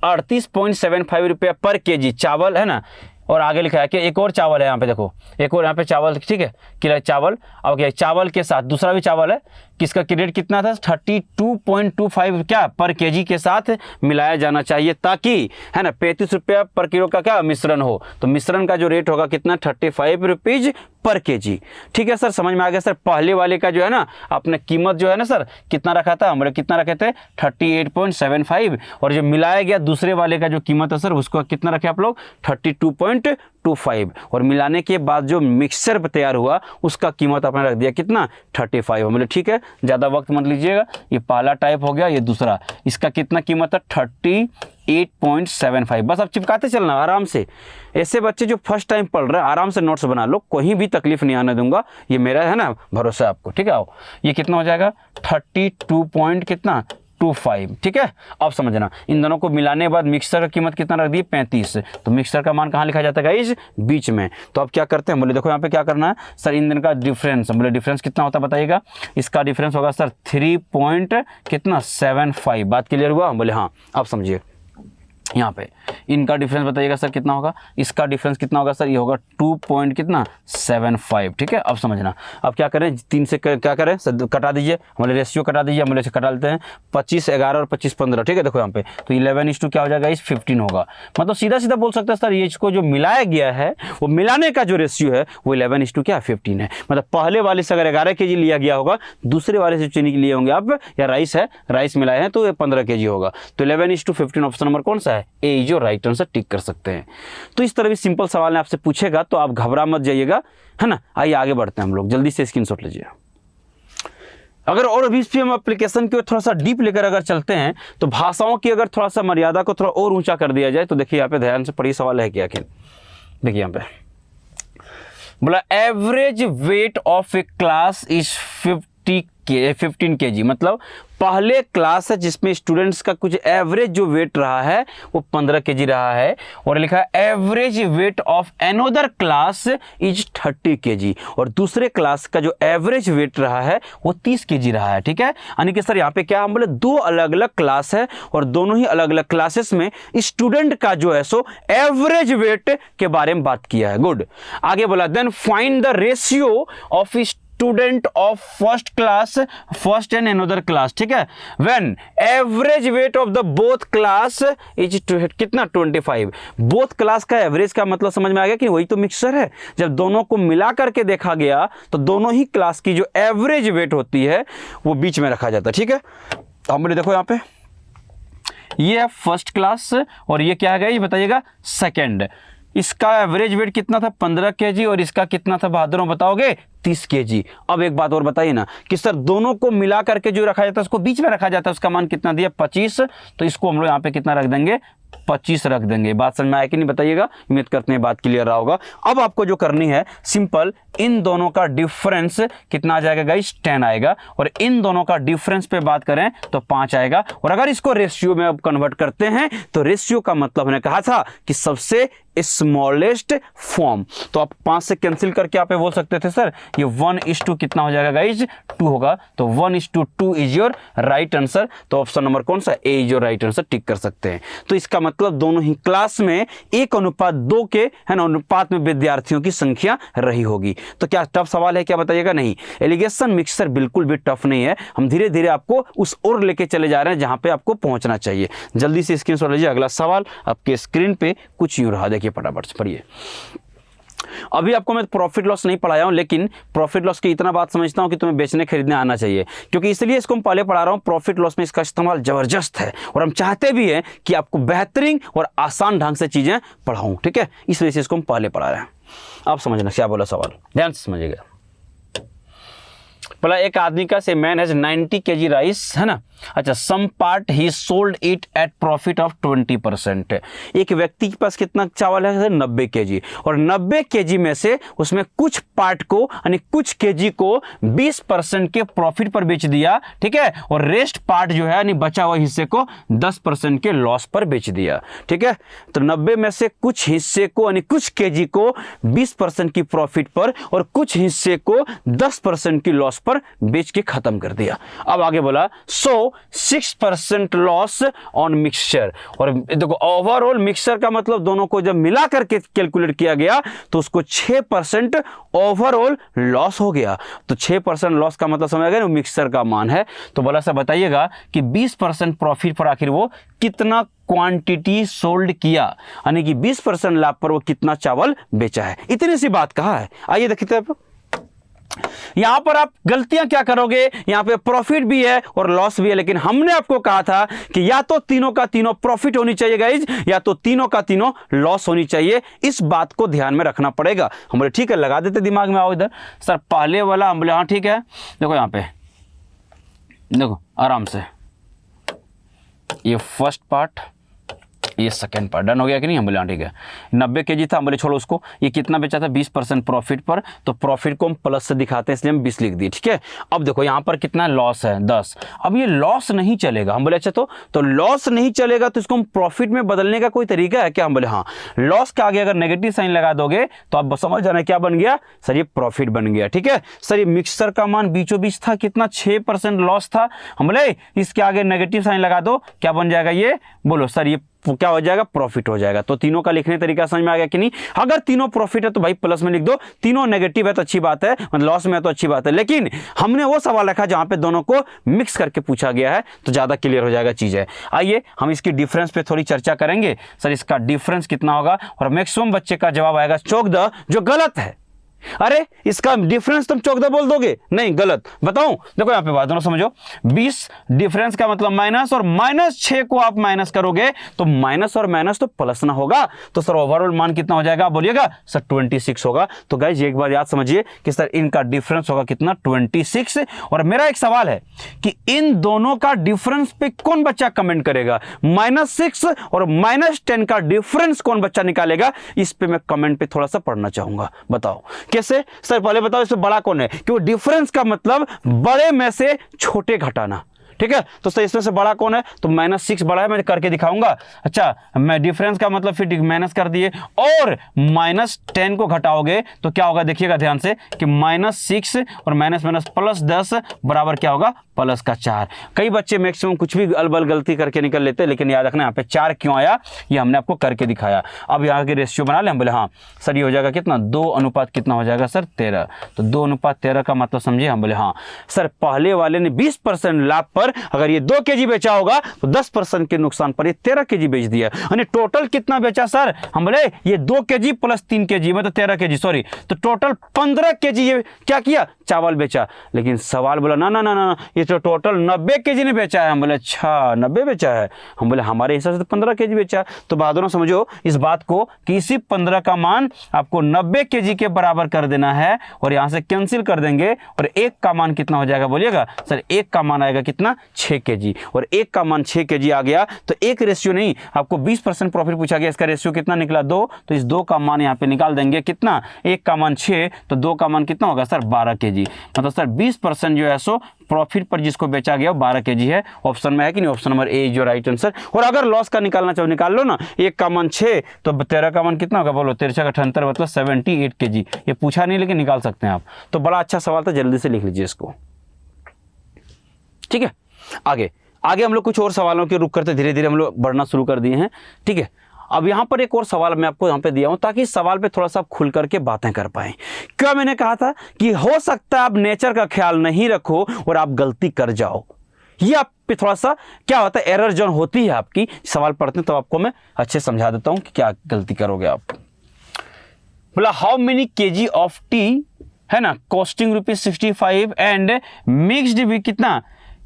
38.75 रुपया पर केजी चावल है ना, और आगे लिखा है कि एक और चावल है, यहाँ पे देखो एक और यहाँ पे चावल, ठीक है कि चावल। अब क्या चावल के साथ दूसरा भी चावल है किसका रेट कितना था 32.25 क्या पर केजी के साथ मिलाया जाना चाहिए, ताकि है ना 35 रुपया पर किलो का क्या मिश्रण हो। तो मिश्रण का जो रेट होगा कितना 35 रुपीज पर केजी। ठीक है सर, समझ में आ गया सर। पहले वाले का जो है ना आपने कीमत जो है ना सर कितना रखा था, हम लोग कितना रखे थे 38.75, और जो मिलाया गया दूसरे वाले का जो कीमत है सर उसको कितना रखे आप लोग 32.25, और मिलाने के बाद जो मिक्सचर तैयार हुआ उसका कीमत आपने रख दिया कितना 35। हम लोग ठीक है, ज़्यादा वक्त मत लीजिएगा। ये पहला टाइप हो गया, ये दूसरा, इसका कितना कीमत है 38.75। बस अब चिपकाते चलना आराम से। ऐसे बच्चे जो फर्स्ट टाइम पढ़ रहे हैं आराम से नोट्स बना लो, कोई भी तकलीफ नहीं आने दूंगा, ये मेरा है ना भरोसा आपको। ठीक है, आओ ये कितना हो जाएगा 32.25। ठीक है, अब समझना इन दोनों को मिलाने के बाद मिक्सर का कीमत कितना रख दी 35। तो मिक्सर का मान कहाँ लिखा जाता है इस बीच में। तो अब क्या करते हैं, बोले देखो यहाँ पे क्या करना है सर, इन दोनों का डिफरेंस, बोले डिफरेंस कितना होता है बताइएगा। इसका डिफरेंस होगा सर 3.75। बात क्लियर हुआ, बोले हाँ। अब समझिए यहाँ पे इनका डिफरेंस बताइएगा सर कितना होगा, इसका डिफरेंस कितना होगा सर, ये होगा 2.75। ठीक है, अब समझना। अब क्या करें, 3 से क्या करें सर, कटा दीजिए, हमारे रेशियो कटा दीजिए, हम लोग कटा लेते हैं 25 11 और 25 15। ठीक है, देखो यहाँ पे तो 11:2 क्या हो जाएगा इस 15 होगा। मतलब सीधा सीधा बोल सकते हैं सर, ये इसको जो मिलाया गया है वो मिलाने का जो रेशियो है वो 11:2 क्या 15 है। मतलब पहले वाले से अगर 11 kg लिया गया होगा, दूसरे वाले से चीनी लिए होंगे आप, या राइस है, राइस मिलाए हैं तो ये 15 kg होगा। तो 11:15 ऑप्शन नंबर कौन सा है, ए जो राइट आंसर टिक कर सकते हैं। तो इस तरह भी सिंपल सवाल आपसे पूछेगा तो आप घबरा मत जाइएगा, है ना। आइए आगे बढ़ते हैं हम लोग, जल्दी से स्क्रीनशॉट लीजिए। अगर और भी इस हम एप्लीकेशन की थोड़ा सा डीप लेकर अगर चलते हैं तो भाषाओं की अगर थोड़ा सा मर्यादा को थोड़ा और ऊंचा कर दिया जाए तो देखिए यहाँ पे ध्यान से पढ़िए सवाल है क्या। देखिए यहाँ पे बोला average weight of A class is 15 kg। मतलब पहले क्लास है जिसमें स्टूडेंट्स का कुछ एवरेज जो वेट रहा है वो 15 kg रहा है, और लिखा है average weight of another class is 30 kg, और दूसरे क्लास का जो एवरेज वेट रहा है वो 30 kg रहा है। ठीक है, यानी कि सर यहाँ पे क्या हम बोले दो अलग अलग क्लास है और दोनों ही अलग अलग क्लासेस में स्टूडेंट का जो है सो एवरेज वेट के बारे में बात किया है। गुड, आगे बोला then find the ratio of student of first class, first and another class. ठीक है, when average weight of the both class is कितना 25। बोथ क्लास का एवरेज का मतलब समझ में आ गया कि वही तो मिक्सचर है। जब दोनों को मिला करके देखा गया तो दोनों ही क्लास की जो एवरेज वेट होती है वो बीच में रखा जाता है। ठीक है, तो हमने देखो यहाँ पे ये है फर्स्ट क्लास और ये क्या है ये बताइएगा सेकेंड। इसका एवरेज वेट कितना था 15 kg और इसका कितना था बहादुरों बताओगे 30 kg। अब एक बात और बताइए ना कि सर दोनों को मिला करके जो रखा जाता है उसको बीच में रखा जाता है, उसका मान कितना दिया 25। तो इसको हम लोग यहाँ पे कितना रख देंगे 25 रख देंगे। बात समझ में आया कि नहीं बताइएगा, उम्मीद करते हैं बात क्लियर रहा होगा। अब आपको जो करनी है सिंपल, इन दोनों का डिफरेंस कितना आ जाएगा गाइस 10 आएगा, और इन दोनों का डिफरेंस पे बात करें तो 5 आएगा। और अगर इसको रेशियो में अब कन्वर्ट करते हैं तो रेशियो का मतलब हमने कहा था कि सबसे स्मॉलेस्ट फॉर्म। तो आप 5 से कैंसिल करके आप बोल सकते थे सर ये 1:2 कितना हो जाएगा गाइज 2 होगा। तो 1:2 इज योर राइट आंसर। तो ऑप्शन नंबर कौन सा A is your right answer tick कर सकते हैं। तो इसका मतलब दोनों ही क्लास में 1:2 के है ना अनुपात में विद्यार्थियों की संख्या रही होगी। तो क्या टफ सवाल है क्या बताइएगा, नहीं। एलिगेशन मिक्सचर बिल्कुल भी टफ नहीं है, हम धीरे धीरे आपको उस ओर लेके चले जा रहे हैं जहां पे आपको पहुंचना चाहिए। जल्दी से स्क्रीनशॉट लीजिए। अगला सवाल आपके स्क्रीन पे कुछ यूं रहा, देखिए फटाफट से पढ़िए। अभी आपको मैं प्रॉफिट लॉस नहीं पढ़ाया हूं, लेकिन प्रॉफिट लॉस की इतना बात समझता हूं कि तुम्हें बेचने खरीदने आना चाहिए, क्योंकि इसलिए इसको मैं पहले पढ़ा रहा हूं। प्रॉफिट लॉस में इसका इस्तेमाल जबरदस्त है और हम चाहते भी हैं कि आपको बेहतरीन और आसान ढंग से चीजें पढ़ाऊं। ठीक है, इस वजह से इसको हम पहले पढ़ा रहे हैं। आप समझना क्या बोला सवाल, ध्यान से समझिएगा। बोला एक आदमी का से मैन हैज 90 kg राइस, है ना। अच्छा, some part he sold it at profit of 20%। एक व्यक्ति के पास कितना चावल है 90 kg, और 90 kg में से उसमें कुछ पार्ट को यानी कुछ kg को 20% के प्रॉफिट पर बेच दिया। ठीक है, और रेस्ट पार्ट जो है यानी बचा हुआ हिस्से को 10% के लॉस पर बेच दिया। ठीक है, तो 90 में से कुछ हिस्से को यानी कुछ kg को 20% की प्रॉफिट पर और कुछ हिस्से को 10% की लॉस पर बेच के खत्म कर दिया। अब आगे बोला सो 6% लॉस ऑन मिक्सचर। और देखो ओवरऑल मिक्सचर का मतलब दोनों को जब मिला करके कैलकुलेट किया गया तो उसको 6% ओवरऑल लॉस हो गया। तो 6% लॉस का मतलब समझ गए ना, मिक्सचर का मान है। तो बोला सा बताइएगा कि 20% प्रॉफिट पर आखिर वो कितना क्वांटिटी सोल्ड किया, यानी कि 20% लाभ पर वो कितना चावल बेचा है। इतनी सी बात कहा है। आइए देखते हैं यहां पर आप गलतियां क्या करोगे, यहां पे प्रॉफिट भी है और लॉस भी है, लेकिन हमने आपको कहा था कि या तो तीनों का तीनों प्रॉफिट होनी चाहिए गाइज, या तो तीनों का तीनों लॉस होनी चाहिए। इस बात को ध्यान में रखना पड़ेगा। हम बोले ठीक है, लगा देते दिमाग में। आओ इधर सर, पहले वाला हम बोले हाँ ठीक है। देखो यहां पे देखो आराम से, ये फर्स्ट पार्ट, ये सेकंड पार्ट डन हो गया कि नहीं। हम बोले हाँ ठीक है। 90 केजी था, हम बोले छोड़ो उसको। ये कितना बेचा था, 20% प्रॉफिट पर, तो प्रॉफिट को हम प्लस से दिखाते हैं इसलिए हम 20 लिख दिए। ठीक है। अब देखो यहाँ पर कितना लॉस है, 10। अब ये लॉस नहीं चलेगा। हम बोले अच्छा तो लॉस नहीं चलेगा तो इसको हम प्रॉफिट में बदलने का कोई तरीका है क्या। हम बोले हाँ, लॉस के आगे अगर नेगेटिव साइन लगा दोगे तो आप समझ जाना क्या बन गया सर, ये प्रॉफिट बन गया। ठीक है सर, ये मिक्सर का मान बीचों बीच था, कितना 6% लॉस था। हम बोले इसके आगे नेगेटिव साइन लगा दो, क्या बन जाएगा ये, बोलो सर, ये क्या हो जाएगा, प्रॉफिट हो जाएगा। तो तीनों का लिखने तरीका समझ में आ गया कि नहीं। अगर तीनों प्रॉफिट है तो भाई प्लस में लिख दो, तीनों नेगेटिव है तो अच्छी बात है, मतलब लॉस में है तो अच्छी बात है। लेकिन हमने वो सवाल रखा जहां पे दोनों को मिक्स करके पूछा गया है, तो ज्यादा क्लियर हो जाएगा चीज है। आइए हम इसकी डिफरेंस पे थोड़ी चर्चा करेंगे। सर इसका डिफरेंस कितना होगा, और मैक्सिमम बच्चे का जवाब आएगा 14, जो गलत है। अरे इसका डिफरेंस तुम 14 बोल दोगे, नहीं गलत। बताऊं, देखो यहां पे बात दोनों समझो। 20 डिफरेंस का मतलब माइनस, और -6 को आप माइनस करोगे तो माइनस और माइनस तो प्लस ना होगा। तो सर ओवरऑल मान कितना हो जाएगा, बोलिएगा सर 26 होगा। तो गाइज एक बार याद समझिए कि सर इनका डिफरेंस होगा कितना, 26। और मेरा एक सवाल है कि इन दोनों का डिफरेंस पे कौन बच्चा कमेंट करेगा, -6 और -10 का डिफरेंस कौन बच्चा निकालेगा। इस पे मैं कमेंट पे थोड़ा सा पढ़ना चाहूंगा। बताओ कैसे सर, पहले बताओ इसमें बड़ा कौन है, क्योंकि डिफरेंस का मतलब बड़े में से छोटे घटाना। ठीक है, तो सर इसमें से बड़ा कौन है, तो -6 बड़ा है, मैं करके दिखाऊंगा। अच्छा, मैं डिफरेंस का मतलब फिर माइनस कर दिए, और -10 को घटाओगे तो क्या होगा, देखिएगा ध्यान से कि -6 और माइनस +10 बराबर क्या होगा, प्लस का 4। कई बच्चे मैक्सिमम कुछ भी अलबल गलती करके निकल लेते हैं, लेकिन याद रखना यहाँ पे 4 क्यों आया, ये हमने आपको करके दिखाया। अब यहाँ के रेशियो बना ले। हम बोले हाँ सर ये हो जाएगा कितना, 2 अनुपात कितना हो जाएगा सर, 13। तो 2 अनुपात 13 का मतलब समझिए। हम बोले हाँ सर, पहले वाले ने 20% लाभ पर अगर ये 2 केजी बेचा होगा तो 10% के नुकसान पर ये 13 केजी बेच दिया, यानी टोटल कितना बेचा सर। हम बोले ये 2 केजी प्लस 3 केजी मतलब 13 केजी, सॉरी, तो टोटल 15 केजी ये क्या किया, चावल बेचा। लेकिन सवाल बोला ना ना ना ना, ये तो टोटल 90 केजी ने बेचा है। हम बोले अच्छा 90 बेचा है। हम बोले हमारे हिसाब से तो 15 केजी बेचा। तो बहादुरों समझो इस बात को कि इसी 15 का मान आपको 90 केजी के बराबर कर देना है, और यहां से कैंसिल कर देंगे, और 1 का मान कितना हो जाएगा, बोलिएगा सर 1 का मान आएगा कितना, 6 केजी। और 1 का मान 6 केजी आ गया तो एक रेशियो नहीं, आपको 20% प्रॉफिट पूछा गया, इसका रेशियो कितना निकला, 2। तो इस 2 का मान यहाँ पे निकाल देंगे कितना, 1 का मान 6, तो 2 का मान कितना होगा सर, 12 केजी। मतलब सर 20% जो है सो प्रॉफिट पर जिसको बेचा गया वो 12 केजी है। ऑप्शन में है कि नहीं, ऑप्शन नंबर ए जो राइट आंसर। और अगर लॉस का निकालना चाहो निकाल लो ना, 1 का मान 6 तो 13 का मान कितना होगा, बोलो 13 का 78 मतलब 78 केजी। ये पूछा नहीं लेकिन निकाल सकते हैं आप। तो बड़ा अच्छा सवाल था, जल्दी से लिख लीजिए इसको। ठीक है, आगे हम लोग कुछ और सवालों के रुक करते धीरे धीरे हम लोग बढ़ना शुरू कर दिए हैं। ठीक है, अब यहाँ पर एक और सवाल मैं आपको यहाँ पे दिया हूँ ताकि इस सवाल पे थोड़ा सा खुल करके बातें कर पाएं। क्या मैंने कहा था कि हो सकता है आप नेचर का ख्याल नहीं रखो और आप गलती कर जाओ। ये आप पे थोड़ा सा क्या होता है, एरर जोन होती है आपकी। सवाल पढ़ते हैं तो आपको मैं अच्छे समझा देता हूँ कि क्या गलती करोगे आप। बोला how many KG of T है ना, कॉस्टिंग ₹65 एंड मिक्सड भी कितना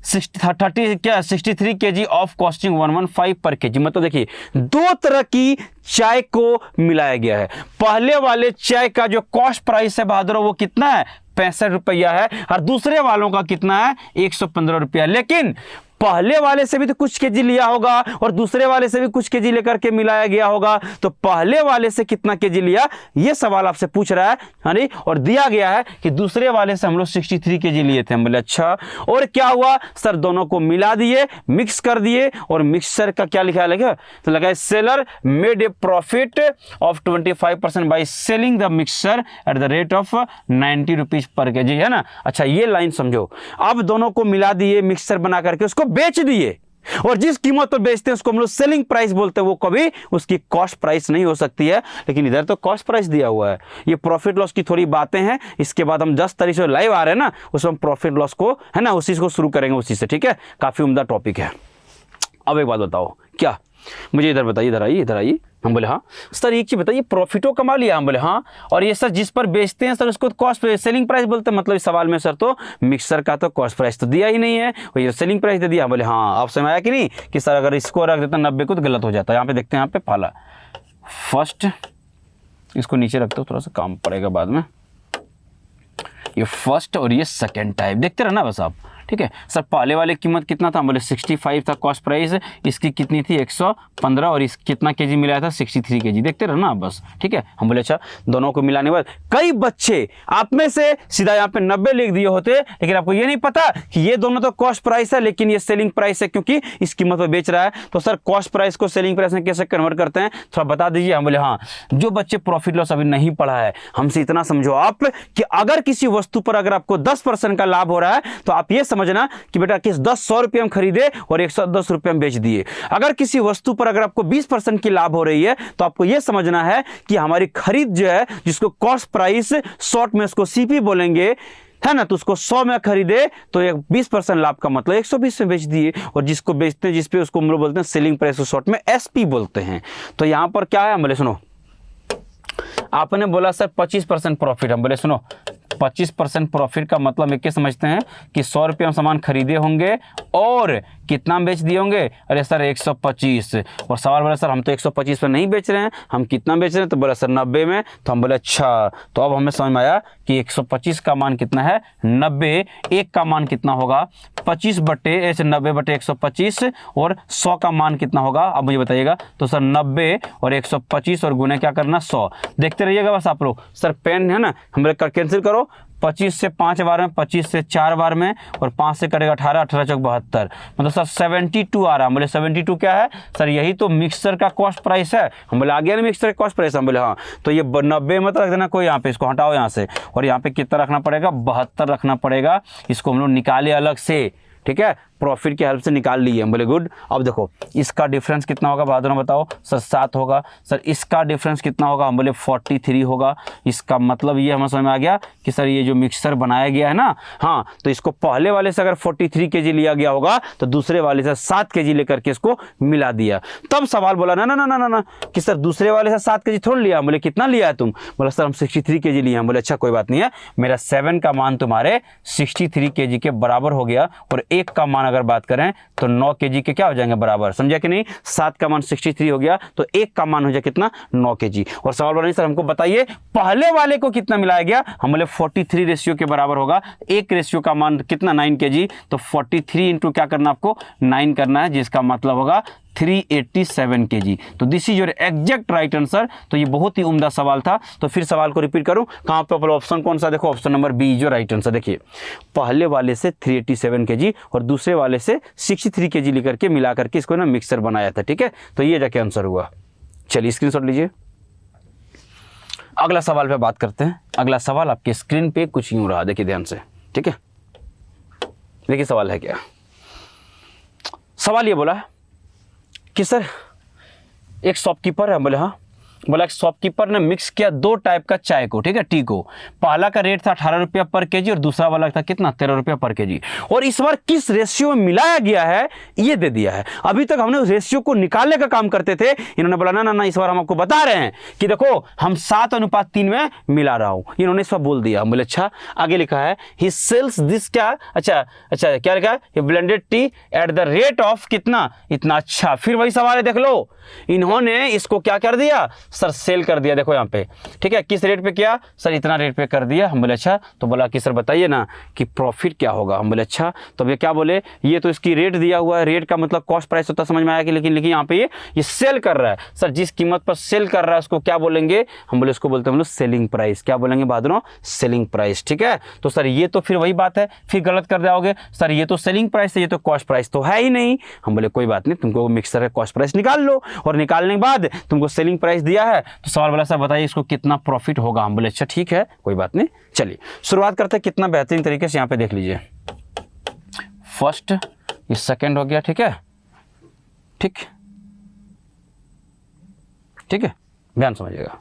63 केजी ऑफ कॉस्टिंग 115 पर केजी। मतलब देखिए 2 तरह की चाय को मिलाया गया है। पहले वाले चाय का जो कॉस्ट प्राइस है बहादुर वो कितना है, 65 रुपया है, और दूसरे वालों का कितना है, 115 रुपया। लेकिन पहले वाले से भी तो कुछ केजी लिया होगा और दूसरे वाले से भी कुछ केजी लेकर के मिलाया गया होगा, तो पहले वाले से कितना केजी लिया, ये सवाल आपसे पूछ रहा है, हाँ, और दिया गया है कि दूसरे वाले से हम लोग 63 केजी लिए थे। हम बोले अच्छा, और क्या हुआ सर, दोनों को मिला दिए, मिक्स कर दिए, और मिक्सर का क्या लिखा है, तो लगा seller made a profit of 25% by selling the mixer at the rate of 90 rupees per KG, है ना। अच्छा ये लाइन समझो, अब दोनों को मिला दिए, मिक्सर बना करके उसको बेच दिए और जिस कीमत पर बेचते हैं उसको हम लोग सेलिंग प्राइस बोलते हैं, वो कभी उसकी कॉस्ट प्राइस नहीं हो सकती है। लेकिन इधर तो कॉस्ट प्राइस दिया हुआ है। ये प्रॉफिट लॉस की थोड़ी बातें हैं, इसके बाद हम 10 तारीख से लाइव आ रहे हैं ना, उसमें हम प्रॉफिट लॉस को है ना उसी को शुरू करेंगे उसी से, ठीक है। काफी उम्दा टॉपिक है। अब एक बात बताओ, क्या मुझे इधर बताइए, इधर आइए। हम बोले हाँ सर एक चीज बताइए, प्रॉफिटो कमा लिया? हम बोले हाँ। और ये सर जिस पर बेचते हैं सर उसको कॉस्ट सेलिंग प्राइस बोलते हैं। मतलब इस सवाल में सर तो मिक्सर का तो कॉस्ट प्राइस तो दिया ही नहीं है, और ये सेलिंग प्राइस दे दिया। हम बोले हाँ। आप समझ आया कि नहीं कि सर अगर इसको रख देता 90 को तो गलत हो जाता है। यहाँ पे देखते हैं, यहाँ पे पहला फर्स्ट, इसको नीचे रखते हो, थोड़ा सा काम पड़ेगा बाद में। ये फर्स्ट और ये सेकेंड टाइप देखते रहना बस आप, ठीक है। सर पहले वाले कीमत कितना था? हम बोले 65 था कॉस्ट प्राइस, इसकी कितनी थी 115, और इस कितना केजी मिलाया था 63 केजी। देखते रहना आप बस, ठीक है। हम बोले अच्छा दोनों को मिलाने के बाद कई बच्चे आप में से सीधा यहाँ पे 90 लिख दिए होते, लेकिन आपको ये नहीं पता कि ये दोनों तो कॉस्ट प्राइस है लेकिन ये सेलिंग प्राइस है क्योंकि इस कीमत पर बेच रहा है। तो सर कॉस्ट प्राइस को सेलिंग प्राइस में कैसे कन्वर्ट करते हैं थोड़ा बता दीजिए। हम बोले हाँ। जो बच्चे प्रॉफिट लॉस अभी नहीं पढ़ा है, हमसे इतना समझो आप कि अगर किसी वस्तु पर अगर आपको 10% का लाभ हो रहा है तो आप ये समझना कि बेटा किस 100 रुपये हम खरीदे और 110 रुपये हम बेच दिए। अगर किसी वस्तु पर अगर आपको 20% की लाभ हो रही है तो आपको यह समझना है कि हमारी खरीद जो है, जिसको कॉस्ट प्राइस शॉर्ट में इसको सीपी बोलेंगे है ना, तो उसको 100 में खरीदे तो एक 20% लाभ का मतलब 120 में बेच दिए। और जिसको बेचते हैं जिसपे उसको हम लोग बोलते हैं सेलिंग प्राइस, शॉर्ट में एसपी बोलते हैं। तो यहां पर क्या है, बोले सुनो, आपने बोला सर 25% प्रॉफिट। हम बोले सुनो 25% प्रॉफिट का मतलब एक समझते हैं कि 100 रुपये हम सामान खरीदे होंगे और कितना बेच दिए होंगे? अरे सर 125। और सवाल बोला सर हम तो 125 पर नहीं बेच रहे हैं, हम कितना बेच रहे हैं? तो बोला सर 90 में। तो हम बोले अच्छा। तो अब हमें समझ में आया कि 125 का मान कितना है 90, एक का मान कितना होगा 25 बटे ऐसे 90 बटे 125, और 100 का मान कितना होगा अब मुझे बताइएगा। तो सर 90 और 125 और गुने क्या करना 100। देखते रहिएगा बस आप लोग। सर पेन है ना, हम लोग कैंसिल करो। 25 से 5 बार में, 25 से 4 बार में, और 5 से करेगा 18, 18 चौक 72, मतलब सर 72 आ रहा है। बोले 72 क्या है सर? यही तो मिक्सर का कॉस्ट प्राइस है। हम बोले आ गया ना मिक्सर का कॉस्ट प्राइस? हम बोले हाँ। तो ये 90 मत रख देना कोई, यहाँ पे इसको हटाओ यहाँ से, और यहाँ पे कितना रखना पड़ेगा 72 रखना पड़ेगा। इसको हम लोग निकाले अलग से, ठीक है, प्रॉफिट की हेल्प से निकाल लिए हम। बोले गुड। अब देखो इसका डिफरेंस कितना होगा बहादुर बताओ? सर 7 होगा। सर इसका डिफरेंस कितना होगा? हम बोले 43 होगा। इसका मतलब ये हमें समझ में आ गया कि सर ये जो मिक्सर बनाया गया है ना, हाँ, तो इसको पहले वाले से अगर 43 केजी लिया गया होगा तो दूसरे वाले से 7 केजी लेकर के इसको मिला दिया। तब सवाल बोला ना ना ना ना ना कि सर दूसरे वाले से 7 केजी थोड़ा लिया। बोले कितना लिया है तुम? बोला सर हम 63 केजी लिए हैं। बोले अच्छा कोई बात नहीं है, मेरा 7 का मान तुम्हारे 63 केजी के बराबर हो गया, और 1 का मान अगर बात करें तो 9 केजी के क्या हो जाएंगे बराबर, समझा कि नहीं? 7 का मान 63 हो गया तो 1 का मान हो जाए कितना 9 केजी। और सवाल बोला सर हमको बताइए पहले वाले को कितना मिलाया गया? हम बोले 43 रेशियो के बराबर होगा। 1 रेशियो का मान कितना 9 केजी, तो 43 इंटू क्या करना आपको 9 करना है, जिसका मतलब होगा 387 केजी। तो this is your exact right answer. तो ये बहुत ही उम्दा सवाल था। तो फिर सवाल को रिपीट करूं, कहां पे ऑप्शन कौन सा? देखो ऑप्शन नंबर बी जो राइट आंसर। देखिए पहले वाले से 387 केजी और दूसरे वाले से 63 केजी लेकर के मिला करके इसको ना मिक्सर बनाया था, ठीक है। तो ये जाके आंसर हुआ। चलिए स्क्रीनशॉट लीजिए। अगला सवाल पे बात करते हैं। अगला सवाल आपके स्क्रीन पे कुछ यूं रहा, देखिए ध्यान से, ठीक है। देखिए सवाल है क्या। सवाल ये बोला कि सर एक शॉपकीपर है। बोले हाँ। बोला शॉपकीपर ने मिक्स किया 2 टाइप का चाय को, ठीक है, टी को। पहला का रेट था 18 रुपया पर केजी और दूसरा वाला था कितना 13 रुपया पर केजी। और इस बार किस रेशियो में मिलाया गया है ये दे दिया है। अभी तक हमने रेशियो को निकालने का काम करते थे, इन्होंने बोला ना ना ना इस बार हम आपको बता रहे हैं कि देखो हम 7:3 में मिला रहा हूं। इन्होंने इस बार बोल दिया। बोले अच्छा। आगे लिखा है ही सेल्स दिस क्या, अच्छा क्या लिखा है blended T at the rate of कितना इतना। अच्छा फिर वही सवाल है, देख लो इन्होंने इसको क्या कर दिया सर सेल कर दिया। देखो यहाँ पे, ठीक है, किस रेट पे किया सर इतना रेट पे कर दिया। हम बोले अच्छा। तो बोला कि सर बताइए ना कि प्रॉफिट क्या होगा। हम बोले अच्छा। तो ये क्या बोले, ये तो इसकी रेट दिया हुआ है, रेट का मतलब कॉस्ट प्राइस होता समझ में आया कि, लेकिन यहाँ पे ये सेल कर रहा है। सर जिस कीमत पर सेल कर रहा है उसको क्या बोलेंगे? हम बोले उसको बोलते हैं हम लोग सेलिंग प्राइस। क्या बोलेंगे बहादुरों? सेलिंग प्राइस, ठीक है। तो सर ये तो फिर वही बात है, फिर गलत कर जाओगे सर ये तो सेलिंग प्राइस है, ये तो कॉस्ट प्राइस तो है ही नहीं। हम बोले कोई बात नहीं, तुमको मिक्सर का कॉस्ट प्राइस निकाल लो, और निकालने के बाद तुमको सेलिंग प्राइस दिया है। तो सवाल वाला सर बताइए इसको कितना प्रॉफिट होगा। हम बोले अच्छा ठीक है कोई बात नहीं। चलिए शुरुआत करते हैं कितना बेहतरीन तरीके से। यहाँ पे देख लीजिए फर्स्ट ये सेकेंड हो गया, ठीक है, ठीक ठीक है, ध्यान समझिएगा।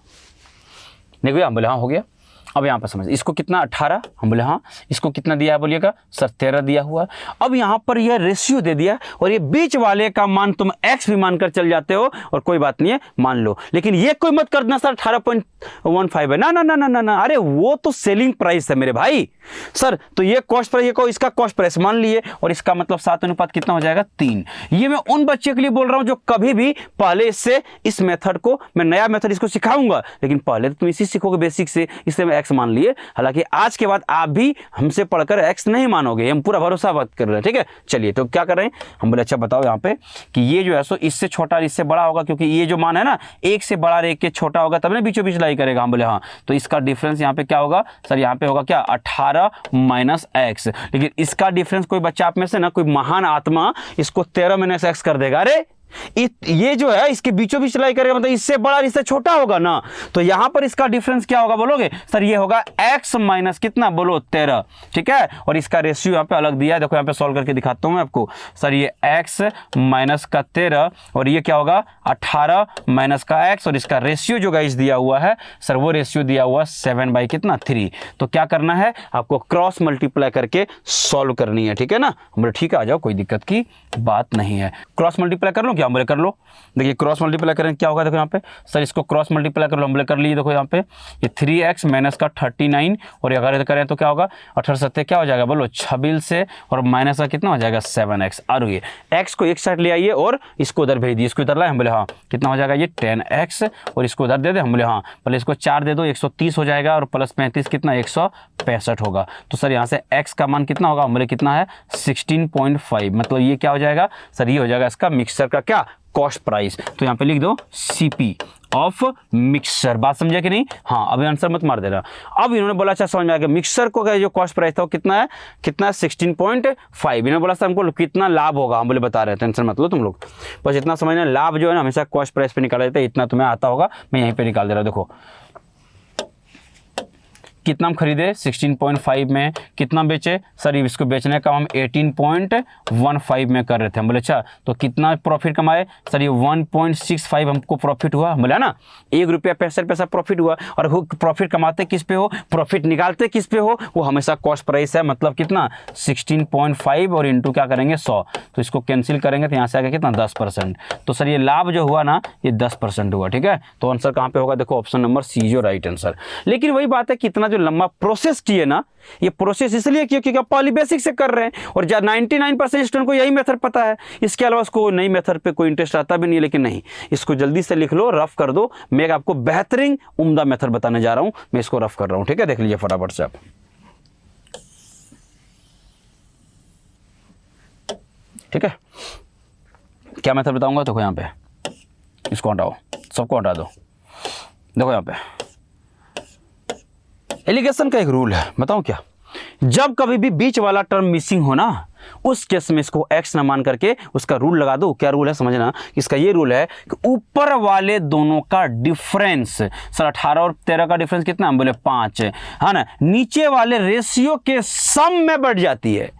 देखिए हम बोले हाँ हो गया। अब यहाँ पर समझ, इसको कितना 18, हम बोले हाँ। इसको कितना दिया है बोलिएगा सर 13 दिया हुआ। अब यहाँ पर यह रेशियो दे दिया और ये बीच वाले का मान तुम x भी मानकर चल जाते हो और कोई बात नहीं है मान लो, लेकिन ये कोई मत कर देना सर 18.15 है, ना ना ना ना ना ना, अरे वो तो सेलिंग प्राइस है मेरे भाई। सर तो ये कॉस्ट प्राइस, ये को इसका कॉस्ट प्राइस मान लिए और इसका मतलब 7 अनुपात कितना हो जाएगा 3। ये मैं उन बच्चे के लिए बोल रहा हूं जो कभी भी पहले इससे इस मेथड को, मैं नया मेथड इसको सिखाऊंगा, लेकिन पहले तो तुम इसी सीखोगे बेसिक से, इससे मैं एक्स मान लिए। हालांकि आज के बाद आप भी हमसे पढ़कर एक्स नहीं मानोगे, हम पूरा भरोसा बात कर रहे हैं, ठीक है। चलिए तो क्या कर रहे हैं, हम बोले अच्छा बताओ यहाँ पे कि ये जो है सो इससे छोटा इससे बड़ा होगा, क्योंकि ये जो मान है ना 1 से बड़ा 1 के छोटा होगा तब ना बीचों बीच लाई करेगा। हम बोले हाँ, तो इसका डिफरेंस यहाँ पे क्या होगा सर, यहाँ पे होगा क्या 18 माइनस एक्स। लेकिन इसका डिफरेंस कोई बच्चा आप में से ना कोई महान आत्मा इसको 13 माइनस एक्स कर देगा। अरे ये जो है इसके बीचों बीच लाई करेगा, मतलब इससे बड़ा इससे छोटा होगा ना, तो यहां पर इसका डिफरेंस क्या होगा बोलोगे सर, ये होगा x माइनस कितना बोलो 13, ठीक है। और इसका रेशियो यहां पे अलग दिया है, देखो यहां पे सॉल्व करके दिखाता हूं मैं आपको। सर ये x माइनस का 13 और ये क्या होगा 18 माइनस का x, और इसका रेशियो जो गाइस दिया हुआ है सर वो रेशियो दिया हुआ 7/3। तो क्या करना है आपको, क्रॉस मल्टीप्लाई करके सॉल्व करनी है, ठीक है ना। हम ठीक है आ जाओ, कोई दिक्कत की बात नहीं है। क्रॉस मल्टीप्लाई कर लो, क्या हम बोले कर लो। देखिए क्रॉस मल्टीप्लाई करें क्या होगा, देखो यहाँ पे सर इसको क्रॉस मल्टीप्लाई कर लो, हम बोले कर लिए। देखो यहाँ पे ये 3x माइनस का 39 और अगर करें तो क्या होगा 18 7 क्या हो जाएगा बोलो 26 से, और माइनस का कितना हो जाएगा 7x। और ये x को एक साइड ले आइए और इसको उधर भेज दिए, इसको इधर लाए, हम बोले हाँ कितना हो जाएगा ये 10x, और इसको उधर दे दे, हम बोले हाँ पहले इसको 4 दे दो 130 हो जाएगा, और प्लस 35 कितना 165 होगा। तो सर यहाँ से x का मान कितना होगा, हम बोले कितना है 16.5, मतलब ये क्या हो जाएगा सर, ये हो जाएगा इसका मिक्सचर का क्या कॉस्ट प्राइस। तो यहाँ पे लिख दो CP ऑफ मिक्सचर। बात समझे कि नहीं, हाँ अभी आंसर मत मार देना। अब इन्होंने बोला अच्छा समझ में आ गया, मिक्सचर को जो कॉस्ट प्राइस था वो कितना है 16.5। इन्होंने बोला सर हमको कितना लाभ होगा, हम बोले बता रहे हैं, टेंशन मत लो तुम लोग, बस इतना समझना लाभ जो है ना हमेशा कॉस्ट प्राइस पे निकाला जाता है, इतना तुम्हें आता होगा, मैं यहीं पे निकाल दे रहा हूँ। देखो कितना हम खरीदे 16.5 में, कितना बेचे सर, इसको बेचने का हम 18.15 में कर रहे थे। हम बोले अच्छा तो कितना प्रॉफिट कमाए सर, ये 1.65 हमको प्रॉफिट हुआ। हम बोला ना 1 रुपया 65 पैसा प्रॉफिट हुआ। और प्रॉफिट कमाते किस पे हो, प्रॉफिट निकालते किस पे हो, वो हमेशा कॉस्ट प्राइस है, मतलब कितना 16.5 और इंटू क्या करेंगे 100, तो इसको कैंसिल करेंगे तो यहाँ से आएगा कितना 10%। तो सर ये लाभ जो हुआ ना ये 10% हुआ, ठीक है। तो आंसर कहाँ पे होगा, देखो ऑप्शन नंबर सी जो राइट आंसर। लेकिन वही बात है कितना जो लंबा प्रोसेस किए ना, ये प्रोसेस इसलिए किया क्योंकि आप पहली बेसिक से कर रहे हैं और 99% स्टूडेंट को यही मेथड पता है, इसके अलावा उसको नई मेथड पे कोई इंटरेस्ट आता भी नहीं है। लेकिन नहीं, इसको जल्दी से लिख लो, रफ कर दो। मैं आपको बेहतरीन उम्दा मेथड बताने जा रहा हूं, मैं इसको रफ कर रहा हूं, ठीक है। देख लीजिए फटाफट से आप, ठीक है। क्या मेथड बताऊंगा, देखो यहाँ पे इसको हटाओ, सबको हटा दो। देखो यहाँ पे एलिगेशन का एक रूल है, बताऊं क्या, जब कभी भी बीच वाला टर्म मिसिंग हो ना उस केस में इसको x ना मान करके उसका रूल लगा दो। क्या रूल है समझना, इसका ये रूल है कि ऊपर वाले दोनों का डिफरेंस, सर 18 और 13 का डिफरेंस कितना, हम बोले 5 है ना, नीचे वाले रेशियो के सम में बढ़ जाती है।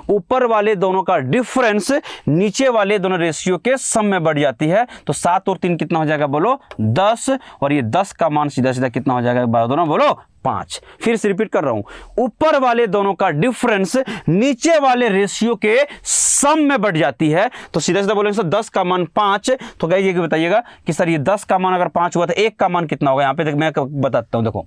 ऊपर वाले दोनों का डिफरेंस नीचे वाले दोनों रेशियो के सम में बढ़ जाती है। तो 7 और 3 कितना हो जाएगा बोलो 10, और ये 10 का मान सीधा सीधा कितना हो जाएगा दोनों बोलो 5। फिर से रिपीट कर रहा हूं, ऊपर वाले दोनों का डिफरेंस नीचे वाले रेशियो के सम में बढ़ जाती है। तो सीधा सीधा बोलेंगे सर 10 का मान 5, तो गाइस ये बताइएगा कि सर ये 10 का मान अगर 5 हुआ तो 1 का मान कितना होगा। यहाँ पे मैं बताता हूं, देखो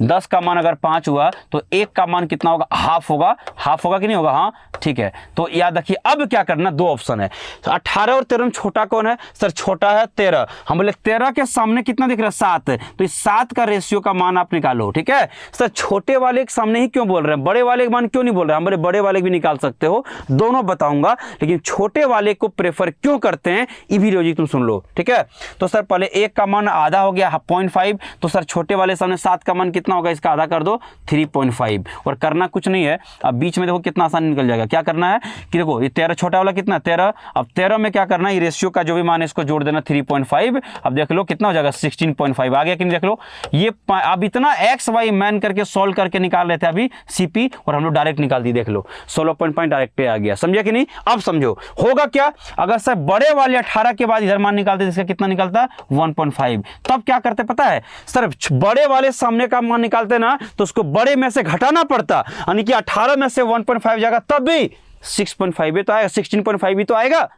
10 का मान अगर 5 हुआ तो 1 का मान कितना होगा, हाफ होगा। हाफ होगा कि नहीं होगा, हाँ ठीक है। तो याद रखिए अब क्या करना, 2 ऑप्शन है, तो 18 और 13 में छोटा कौन है सर, छोटा है 13। हम बोले 13 के सामने कितना दिख रहा है 7, तो इस 7 का रेशियो का मान आप निकालो, ठीक है। सर छोटे वाले के सामने ही क्यों बोल रहे हैं, बड़े वाले के मान क्यों नहीं बोल रहे हैं, हम बोले बड़े वाले भी निकाल सकते हो, दोनों बताऊंगा, लेकिन छोटे वाले को प्रेफर क्यों करते हैं ये भी लॉजिक तुम सुन लो, ठीक है। तो सर पहले 1 का मान आधा हो गया 0.5, तो सर छोटे वाले सामने 7 का मान कितना होगा, इसका आधा कर दो 3.5, और करना कुछ नहीं है। अब बीच में देखो कितना आसान निकल जाएगा, क्या करना है कि देखो ये 13 छोटा वाला कितना 13, अब 13 में क्या करना है, ये रेशियो का जो भी मान है इसको जोड़ देना 3.5। अब देख लो कितना हो जाएगा 16.5 आ गया कि नहीं, देख लो ये अब इतना एक्स वाई मैन करके सॉल्व करके निकाल रहे थे अभी सीपी, और हम लोग डायरेक्ट निकाल दी, देख लो 16.5 डायरेक्ट आ गया, समझे कि नहीं। अब समझो होगा क्या, अगर सर बड़े वाले 18 के बाद इधर मान निकालते इसका कितना निकलता 1.5, तब क्या करते पता है सर, बड़े वाले सामने का मान निकालते ना तो उसको बड़े में से घटाना पड़ता, यानी कि 18 में से 1.5 जाएगा तब भी 6.5 भी तो आएगा, 16.5 भी तो आएगा।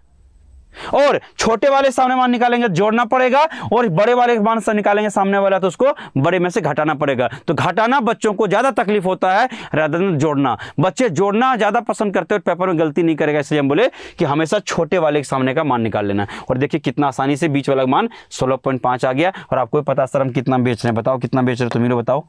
और छोटे वाले सामने मान निकालेंगे जोड़ना पड़ेगा, और बड़े वाले मान से निकालेंगे सामने वाला तो उसको बड़े में से घटाना पड़ेगा। तो घटाना बच्चों को ज्यादा तकलीफ होता है rather than जोड़ना, बच्चे जोड़ना ज्यादा पसंद करते हैं, पेपर में गलती नहीं करेगा, इसलिए हम बोले कि हमेशा छोटे वाले के सामने का मान निकाल लेना। और देखिए कितना आसानी से बीच वाला मान 16.5 आ गया। और आपको पता सर हम कितना बेच रहे हैं, बताओ कितना बेच रहे हो, तुम ही बताओ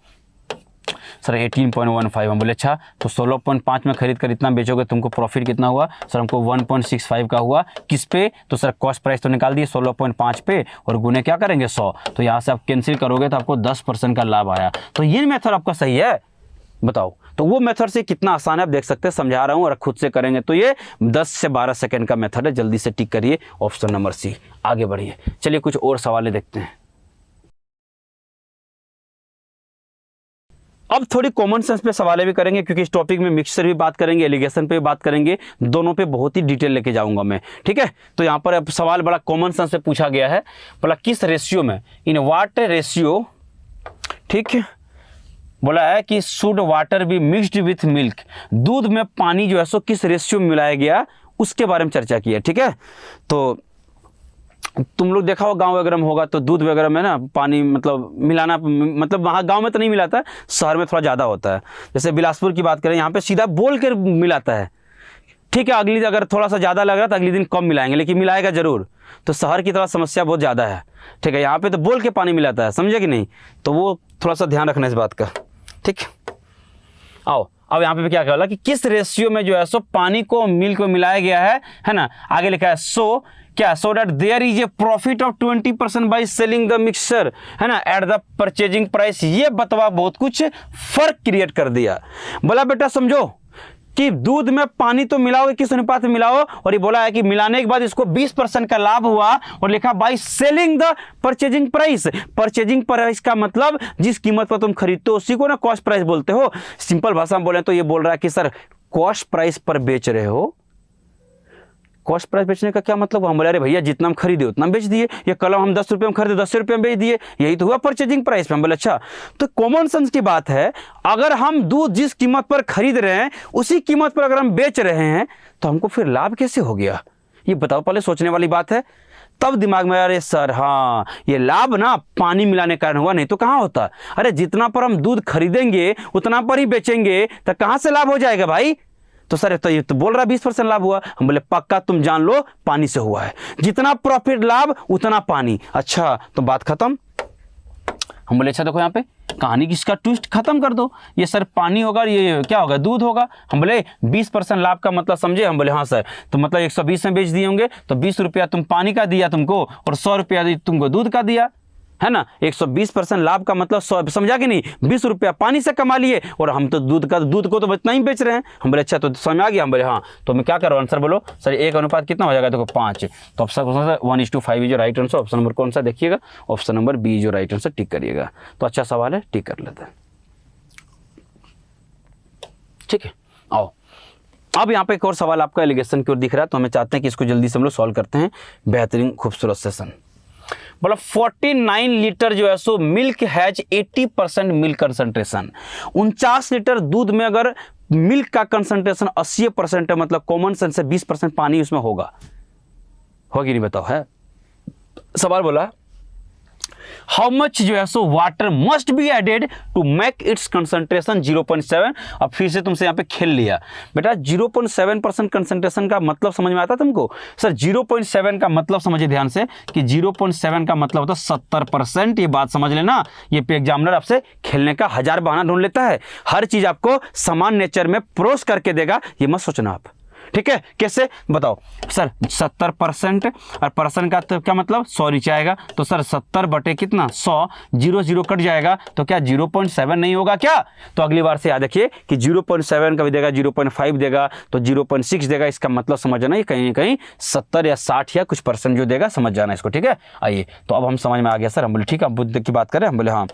सर 18.15। हम बोले अच्छा तो 16.5 में खरीद कर इतना बेचोगे, तुमको प्रॉफिट कितना हुआ सर, हमको 1.65 का हुआ। किस पे, तो सर कॉस्ट प्राइस तो निकाल दिए 16.5 पे, और गुने क्या करेंगे 100, तो यहाँ से आप कैंसिल करोगे तो आपको 10% का लाभ आया। तो ये मेथड आपका सही है, बताओ। तो वो मेथड से कितना आसान है आप देख सकते हैं, समझा रहा हूँ, और खुद से करेंगे तो ये 10 से 12 सेकंड का मेथड है। जल्दी से टिक करिए ऑप्शन नंबर सी, आगे बढ़िए। चलिए कुछ और सवाल देखते हैं। अब थोड़ी कॉमन सेंस पे सवालें भी करेंगे, क्योंकि इस टॉपिक में मिक्सचर भी बात करेंगे, एलिगेशन पे भी बात करेंगे, दोनों पे बहुत ही डिटेल लेके जाऊंगा मैं, ठीक है। तो यहाँ पर अब सवाल बड़ा कॉमन सेंस पे पूछा गया है, बोला किस रेशियो में, इन व्हाट रेशियो, ठीक है, बोला है कि should water be mixed with milk, दूध में पानी जो है सो किस रेशियो में मिलाया गया उसके बारे में चर्चा की है, ठीक है। तो तुम लोग देखा हो गांव वगैरह में होगा तो दूध वगैरह में ना पानी मतलब मिलाना, मतलब वहाँ गांव में तो नहीं मिलाता, शहर में थोड़ा ज़्यादा होता है। जैसे बिलासपुर की बात करें, यहाँ पे सीधा बोल कर मिलाता है, ठीक है। अगली अगर थोड़ा सा ज़्यादा लग रहा तो अगले दिन कम मिलाएंगे, लेकिन मिलाएगा जरूर। तो शहर की तरह समस्या बहुत ज़्यादा है, ठीक है। यहाँ पे तो बोल के पानी मिलाता है, समझे कि नहीं, तो वो थोड़ा सा ध्यान रखना इस बात का, ठीक। आओ अब यहाँ पे क्या कहला कि किस रेशियो में जो है सो पानी को मिल्क में मिलाया गया है ना। आगे लिखा है सो क्या, so that there is a profit of 20% by selling the mixture, है ना, एट द परचेजिंग प्राइस। ये बतवा बहुत कुछ फर्क क्रिएट कर दिया। बोला बेटा समझो कि दूध में पानी तो मिलाओगे किस अनुपात में मिलाओ, और ये बोला है कि मिलाने के बाद इसको 20% का लाभ हुआ, और लिखा bye selling the purchasing price. Purchasing price का मतलब जिस कीमत पर तुम खरीदते हो उसी को ना कॉस्ट प्राइस बोलते हो। सिंपल भाषा में बोले तो ये बोल रहा है कि सर कॉस्ट प्राइस पर बेच रहे हो। कॉस्ट प्राइस बेचने का क्या मतलब, हम बोले अरे भैया जितना हम खरीदे उतना बेच दिए, ये कलम हम 10 रुपये में खरीदे 10 रुपये में बेच दिए, यही तो हुआ परचेजिंग प्राइस पे। हम बोले अच्छा, तो कॉमन सेंस की बात है, अगर हम दूध जिस कीमत पर खरीद रहे हैं उसी कीमत पर अगर हम बेच रहे हैं तो हमको फिर लाभ कैसे हो गया, ये बताओ, पहले सोचने वाली बात है। तब दिमाग में अरे सर हाँ ये लाभ ना पानी मिलाने के कारण हुआ, नहीं तो कहाँ होता। अरे जितना पर हम दूध खरीदेंगे उतना पर ही बेचेंगे तो कहाँ से लाभ हो जाएगा भाई। तो सर तो ये तो बोल रहा 20% लाभ हुआ। हम बोले पक्का, तुम जान लो पानी से हुआ है, जितना प्रॉफिट लाभ उतना पानी। अच्छा तो बात खत्म। हम बोले अच्छा देखो यहाँ पे कहानी की इसका ट्विस्ट खत्म कर दो, ये सर पानी होगा, ये क्या होगा दूध होगा। हम बोले 20% लाभ का मतलब समझे। हम बोले हाँ सर, तो मतलब 120 में बेच दिए होंगे तो 20 रुपया तुम पानी का दिया तुमको, और 100 रुपया तुमको दूध का दिया, है ना। 120% लाभ का मतलब 100, समझा कि नहीं, 20 रुपया पानी से कमा लिए, और हम तो दूध को तो इतना ही बेच रहे हैं। हम बोले अच्छा तो समझ आ गया। हम बोले हाँ, तो मैं क्या करूँ, आंसर बोलो सर। एक अनुपात कितना हो जाएगा, देखो 5। तो ऑप्शन कौन सा, 1:5 जो राइट आंसर। ऑप्शन नंबर कौन सा देखिएगा, ऑप्शन नंबर बी जो राइट आंसर, टिक करिएगा। तो अच्छा सवाल है, टिक कर लेते हैं, ठीक है। आओ अब यहाँ पे एक और सवाल आपका एलिगेशन की ओर दिख रहा है, तो हमें चाहते हैं कि इसको जल्दी से हम लोग सॉल्व करते हैं। बेहतरीन खूबसूरत सेशन। बोला 49 लीटर जो है so milk has 80% milk concentration. 49 litre दूध में अगर मिल्क का कंसंट्रेशन 80% है, मतलब कॉमन सेंस से 20% पानी उसमें होगा नहीं, बताओ। है सवाल बोला हाउ मच जो है so water must be added to make its concentration 0.7। अब फिर से तुमसे यहाँ पे खेल लिया बेटा। 0.7% कंसंट्रेशन का मतलब समझ में आता तुमको सर। 0.7 का मतलब समझिए ध्यान से कि 0.7 का मतलब होता है 70%। ये बात समझ लेना। ये पे एग्जामिनर आपसे खेलने का 1000 बहाना ढूंढ लेता है। हर चीज आपको समान नेचर में प्रोस करके देगा, ये मत सोचना आप, ठीक है, कैसे बताओ सर? 70% और परसेंट का तो क्या मतलब 100 नीचे आएगा, तो सर 70 बटे कितना 100, 0 0 कट जाएगा, तो क्या 0.7 नहीं होगा क्या? तो अगली बार से याद रखिए कि 0.7 का भी देगा, 0.5 देगा, तो 0.6 देगा। इसका मतलब समझ जाना, कहीं ना कहीं 70 या 60 या कुछ परसेंट जो देगा, समझ जाना इसको, ठीक है। आइए, तो अब हम समझ में आ गया सर। हम बोले ठीक है, बुद्ध की बात करें। हम बोले हाँ,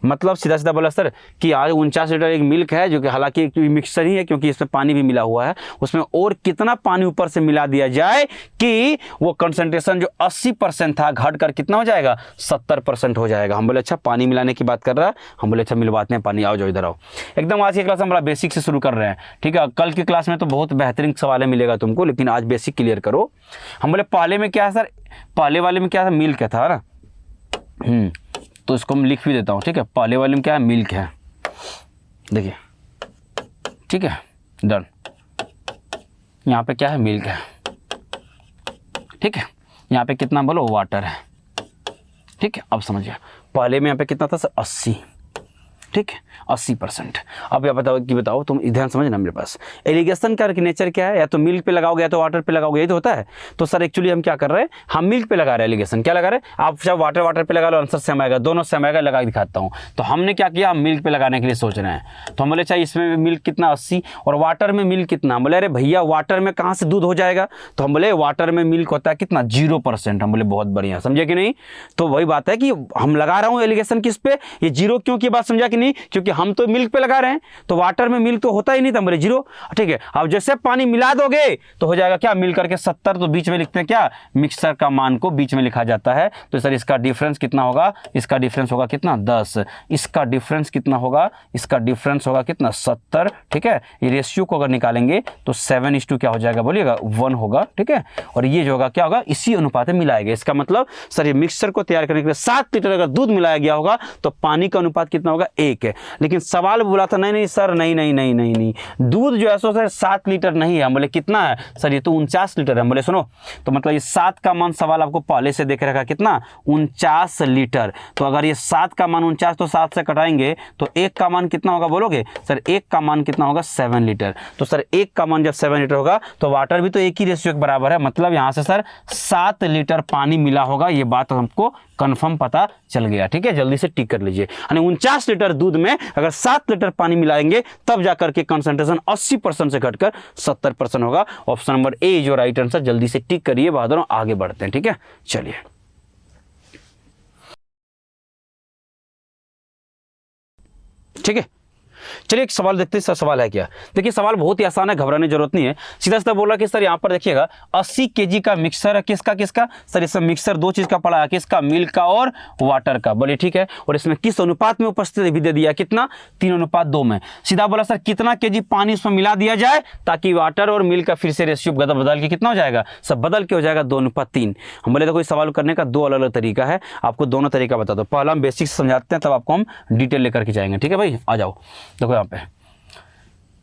मतलब सीधा सीधा बोला सर कि आज 49 लीटर एक मिल्क है, जो कि हालांकि एक मिक्सचर ही है, क्योंकि इसमें पानी भी मिला हुआ है, उसमें और कितना पानी ऊपर से मिला दिया जाए कि वो कंसंट्रेशन जो 80% था घट कर कितना हो जाएगा, 70% हो जाएगा। हम बोले अच्छा, पानी मिलाने की बात कर रहा है। हम बोले अच्छा, मिलवाते हैं पानी, आओ जाओ इधर आओ। एकदम आज की क्लास हम बड़ा बेसिक से शुरू कर रहे हैं, ठीक है। कल की क्लास में तो बहुत बेहतरीन सवाल मिलेगा तुमको, लेकिन आज बेसिक क्लियर करो। हम बोले पहले में क्या है सर, पहले वाले में क्या था, मिल्क था ना, तो इसको मैं लिख भी देता हूँ, ठीक है। पहले वाले में क्या है, मिल्क है, देखिए, ठीक है, डन। यहाँ पे क्या है, मिल्क है, ठीक है। यहाँ पे कितना बोलो, वाटर है, ठीक है। अब समझिए, पहले में यहाँ पे कितना था सर, 80, ठीक है, 80%। अब यह बताओ कि बताओ तुम, ध्यान समझना मेरे पास, एलिगेशन का नेचर क्या है, या तो मिल्क पे लगाओगे या तो वाटर पे लगाओगे, यही तो होता है। तो सर एक्चुअली हम क्या कर रहे हैं, हम मिल्क पे लगा रहे हैं एलिगेशन। क्या लगा रहे हैं आप, चाहे वाटर पे लगा लो, आंसर सेम आएगा, दोनों सेम आएगा, लगा के दिखाता हूँ। तो हमने क्या किया, हम मिल्क पे लगाने के लिए सोच रहे हैं। तो हम बोले चाहिए इसमें मिल्क कितना 80 और वाटर में मिल्क कितना। बोले अरे भैया, वाटर में कहाँ से दूध हो जाएगा? तो हम बोले वाटर में मिल्क होता है कितना, 0%। हम बोले बहुत बढ़िया, समझे कि नहीं? तो वही बात है कि हम लगा रहा हूँ एलिगेशन किस पे, ये 0 क्यों की बात समझा कि नहीं? क्योंकि हम तो मिल्क पे लगा रहे हैं, तो वाटर में मिल्क तो होता ही नहीं था, बोले 0, ठीक है। अब जैसे पानी मिला दोगे तो हो जाएगा क्या, मिल करके 70, तो बीच में लिखते हैं क्या, मिक्सर का मान को बीच में लिखा जाता है। तो सर इसका डिफरेंस कितना होगा, इसका डिफरेंस होगा कितना 10, इसका डिफरेंस कितना होगा, इसका डिफरेंस होगा कितना 70, ठीक है। ये रेशियो को अगर निकालेंगे तो 7:2 क्या हो जाएगा बोलिएगा, 1 होगा, ठीक है। और ये जो होगा क्या होगा, इसी अनुपात में मिलाएगा। इसका मतलब सर ये मिक्सर को तैयार करने के लिए 7 लीटर अगर दूध मिलाया गया होगा तो पानी का अनुपात कितना होगा, 1 है। लेकिन सवाल बोला था नहीं सर, नहीं, दूध जो है सो सर 7 लीटर नहीं है। हम बोले कितना है सर, ये तो 49 लीटर है। हम बोले सुनो, तो मतलब ये 7 का मान सवाल आपको पहले से देख रखा कितना, 49 लीटर। तो अगर ये 7 का मान 49, तो 7 से कटाएंगे तो 1 का मान कितना होगा बोलोगे सर, 1 का मान कितना होगा, 7 लीटर। तो सर 1 का मान जब 7 लीटर होगा तो वाटर भी तो एक ही रेशियो के बराबर है, मतलब यहाँ से सर 7 लीटर पानी मिला होगा। ये बात हमको कंफर्म पता चल गया, ठीक है। जल्दी से टिक कर लीजिए, यानी 49 लीटर दूध में अगर 7 लीटर पानी मिलाएंगे तब जाकर के कंसंट्रेशन 80% से घटकर 70% होगा। ऑप्शन नंबर ए जो राइट आंसर, जल्दी से टिक करिए, बहादुर आगे बढ़ते हैं, ठीक है। चलिए, ठीक है। चलिए एक सवाल देखते हैं, सर सवाल है क्या। देखिए सवाल बहुत ही आसान है, घबराने की जरूरत नहीं है। सीधा सीधा बोला कि सर यहाँ पर देखिएगा 80 केजी का मिक्सर है, किसका सर, इसमें मिक्सर 2 चीज का पड़ा है, किसका, मिल्क का और वाटर का। बोलिए ठीक है। और इसमें किस अनुपात में उपस्थित भी दे दिया, कितना, 3:2 में। सीधा बोला सर कितना केजी पानी उसमें मिला दिया जाए ताकि वाटर और मिल्क का फिर से रेशियो बदल के कितना हो जाएगा, सब बदल के हो जाएगा 2:3। हम बोले देखो इस सवाल करने का 2 अलग अलग तरीका है, आपको दोनों तरीका बता दो। पहला हम बेसिक समझाते हैं, तब आपको हम डिटेल लेकर के जाएंगे, ठीक है भाई। आ जाओ, देखो यहाँ पे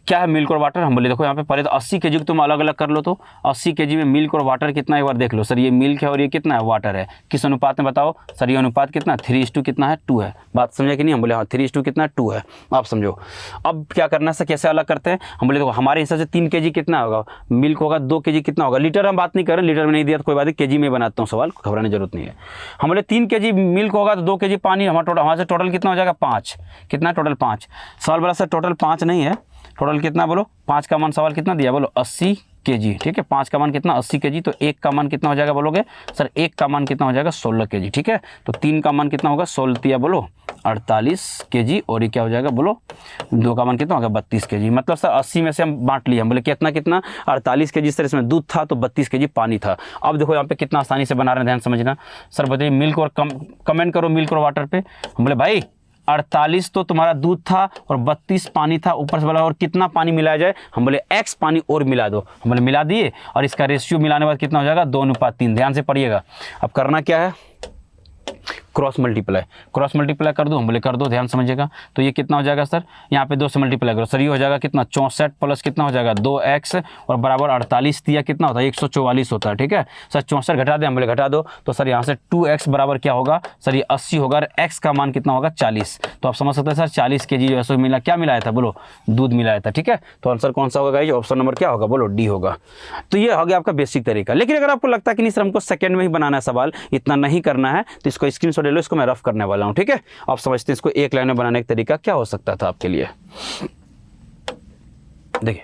क्या है, मिल्क और वाटर। हम बोले देखो यहाँ पे पहले तो 80 केजी को तुम अलग अलग कर लो, तो 80 केजी में मिल्क और वाटर कितना है एक बार देख लो। सर ये मिल्क है और ये कितना है, वाटर है। किस अनुपात में बताओ सर, ये अनुपात कितना, 3:2 कितना है, 2 है। बात समझे कि नहीं? हम बोले हाँ 3:2 कितना है, 2 है। आप समझो अब क्या करना है सर, कैसे अलग करते हैं। हम बोले देखो हमारे हिसाब से 3 केजी कितना होगा, मिल्क होगा 2 केजी कितना होगा, लीटर हम बात नहीं कर रहे, लीटर में नहीं दिया तो कोई बात नहीं, केजी में बनाता हूँ सवाल, घबराने की जरूरत नहीं है। हम बोले 3 केजी मिल्क होगा तो 2 केजी पानी, हमारे से टोटल कितना हो जाएगा, 5। कितना, टोटल 5। सवाल बोला सर टोटल 5 नहीं है, टोटल कितना बोलो, 5 का मान सवाल कितना दिया बोलो, 80 केजी, ठीक है। 5 का मान कितना, 80 केजी। तो 1 का मान कितना हो जाएगा बोलोगे सर, 1 का मान कितना हो जाएगा, 16 केजी, ठीक है। तो 3 का मान कितना होगा, 16 बोलो 48 केजी, और ये क्या हो जाएगा बोलो, 2 का मान कितना होगा, 32 केजी। मतलब सर 80 में से हम बांट लिए, हम बोले कितना 48 केजी सर इसमें दूध था, तो 32 केजी पानी था। अब देखो यहाँ पे कितना आसानी से बना रहे हैं, ध्यान समझना। सर बताइए मिल्क और कमेंट करो मिल्क और वाटर पे। हम बोले भाई 48 तो तुम्हारा दूध था और 32 पानी था, ऊपर से बोला और कितना पानी मिलाया जाए। हम बोले x पानी और मिला दो। हम बोले मिला दिए, और इसका रेशियो मिलाने के बाद कितना हो जाएगा, 2:3। ध्यान से पढ़िएगा। अब करना क्या है, क्रॉस मल्टीप्लाई कर दो, हम बोले कर दो, ध्यान समझिएगा। तो ये कितना हो जाएगा सर, यहाँ पे 2 से मल्टीप्लाई करो सर, ये हो जाएगा कितना 64 प्लस कितना हो जाएगा 2x और बराबर 48 दिया कितना होता है 144 होता है। ठीक है सर, 64 घटा दें, हम बोले घटा दो, तो सर यहाँ से 2x बराबर क्या होगा सर, ये 80 होगा और x का मान कितना होगा 40। तो आप समझ सकते हैं सर 40 kg जो है सो मिला, क्या मिलाया था बोलो, दूध मिलाया था। ठीक है, तो आंसर कौन सा होगा गाइस, ऑप्शन नंबर क्या होगा बोलो, डी होगा। तो ये हो गया आपका बेसिक तरीका। लेकिन अगर आपको लगता है कि नहीं सर हमको सेकंड में ही बनाना है सवाल, इतना नहीं करना है, तो इसको स्क्रीनशॉट ले लो, इसको मैं रफ करने वाला हूं। ठीक है, आप समझते हैं इसको एक लाइन में बनाने का तरीका क्या हो सकता था आपके लिए। देखिए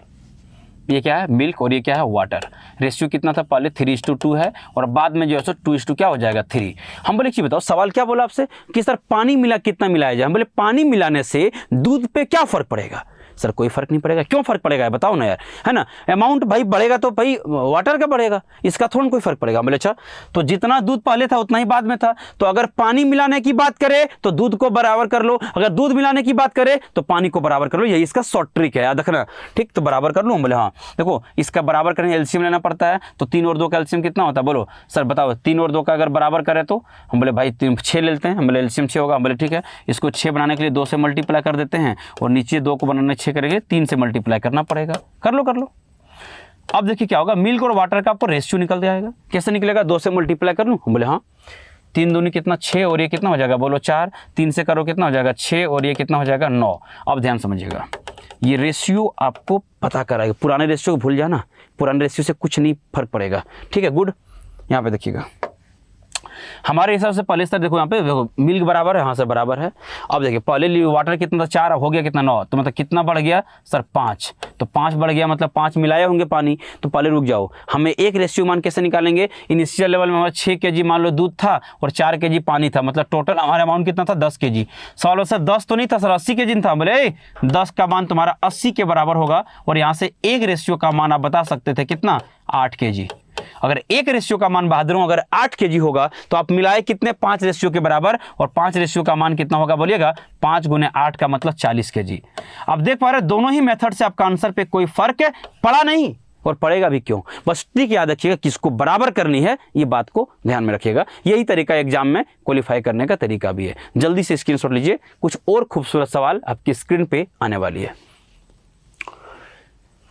ये क्या है मिल्क और ये क्या है वाटर। रेशियो कितना था पहले 3:2 है और बाद में जो है सो 2:, क्या हो जाएगा 3। हम बोले कि बताओ सवाल क्या बोला आपसे कि सर पानी मिला कितना मिलाया जाए। हम बोले पानी मिलाने से दूध पे क्या फर्क पड़ेगा। सर कोई फर्क नहीं पड़ेगा। क्यों फर्क पड़ेगा बताओ ना यार, है ना। अमाउंट भाई बढ़ेगा तो भाई वाटर का बढ़ेगा, इसका थोड़ा कोई फर्क पड़ेगा। बोले अच्छा तो जितना दूध पहले था उतना ही बाद में था, तो अगर पानी मिलाने की बात करें तो दूध को बराबर कर लो, अगर दूध मिलाने की बात करें तो पानी को बराबर कर लो। यही इसका शॉर्ट ट्रिक है, याद रखना। ठीक, तो बराबर कर लो। हम बोले हाँ देखो इसका बराबर करने एलसीएम लेना पड़ता है, तो 3 और 2 का एलसीएम कितना होता है बोलो सर बताओ। 3 और 2 का अगर बराबर करें तो हम बोले भाई 6 लेते हैं। हम बोले एलसीएम 6 होगा। हम बोले ठीक है, इसको 6 बनाने के लिए 2 से मल्टीप्लाई कर देते हैं और नीचे 2 को बनाने 6 करेंगे 3 से मल्टीप्लाई करना पड़ेगा। कर लो। अब देखिए क्या होगा, मिल्क और वाटर का आपको रेशियो निकल जाएगा। कैसे निकलेगा, 2 से मल्टीप्लाई कर लूँ। हम बोले हाँ, 3 दूनी कितना 6 और ये कितना हो जाएगा बोलो 4, 3 से करो कितना हो जाएगा 6 और ये कितना हो जाएगा 9। अब ध्यान समझिएगा, ये रेशियो आपको पता कराएगा। पुराने रेशियो को भूल जाना, पुराने रेशियो से कुछ नहीं फर्क पड़ेगा। ठीक है गुड। यहाँ पे देखिएगा हमारे हिसाब से पहले सर देखो यहाँ पे देखो मिल्क बराबर है, हाँ सर बराबर है। अब देखिए पहले वाटर कितना था 4, हो गया कितना 9, तो मतलब कितना बढ़ गया सर 5, तो 5 बढ़ गया मतलब 5 मिलाए होंगे पानी। तो पहले रुक जाओ, हमें एक रेशियो मान कैसे निकालेंगे। इनिशियल लेवल में हमारा 6 kg मान लो दूध था और 4 kg पानी था, मतलब टोटल हमारा अमाउंट कितना था 10 kg। सवाल सर 10 तो नहीं था सर 80 kg था। बोले 10 का मान तुम्हारा 80 के बराबर होगा और यहाँ से एक रेशियो का मान आप बता सकते थे कितना 8 kg। अगर एक रेशियो का मान बहादुर अगर 8 kg होगा तो आप मिलाए कितने 5 रेशियो के बराबर, और 5 रेशियो का मान कितना होगा बोलिएगा 5 × 8 का मतलब 40 kg। अब देख पा रहे दोनों ही मेथड से आपका आंसर पे कोई फर्क पड़ा नहीं और पड़ेगा भी क्यों। बस ट्रिक याद रखिएगा किसको बराबर करनी है, ये बात को ध्यान में रखिएगा। यही तरीका एग्जाम में क्वालिफाई करने का तरीका भी है। जल्दी से स्क्रीनशॉट लीजिए, कुछ और खूबसूरत सवाल आपकी स्क्रीन पे आने वाली है।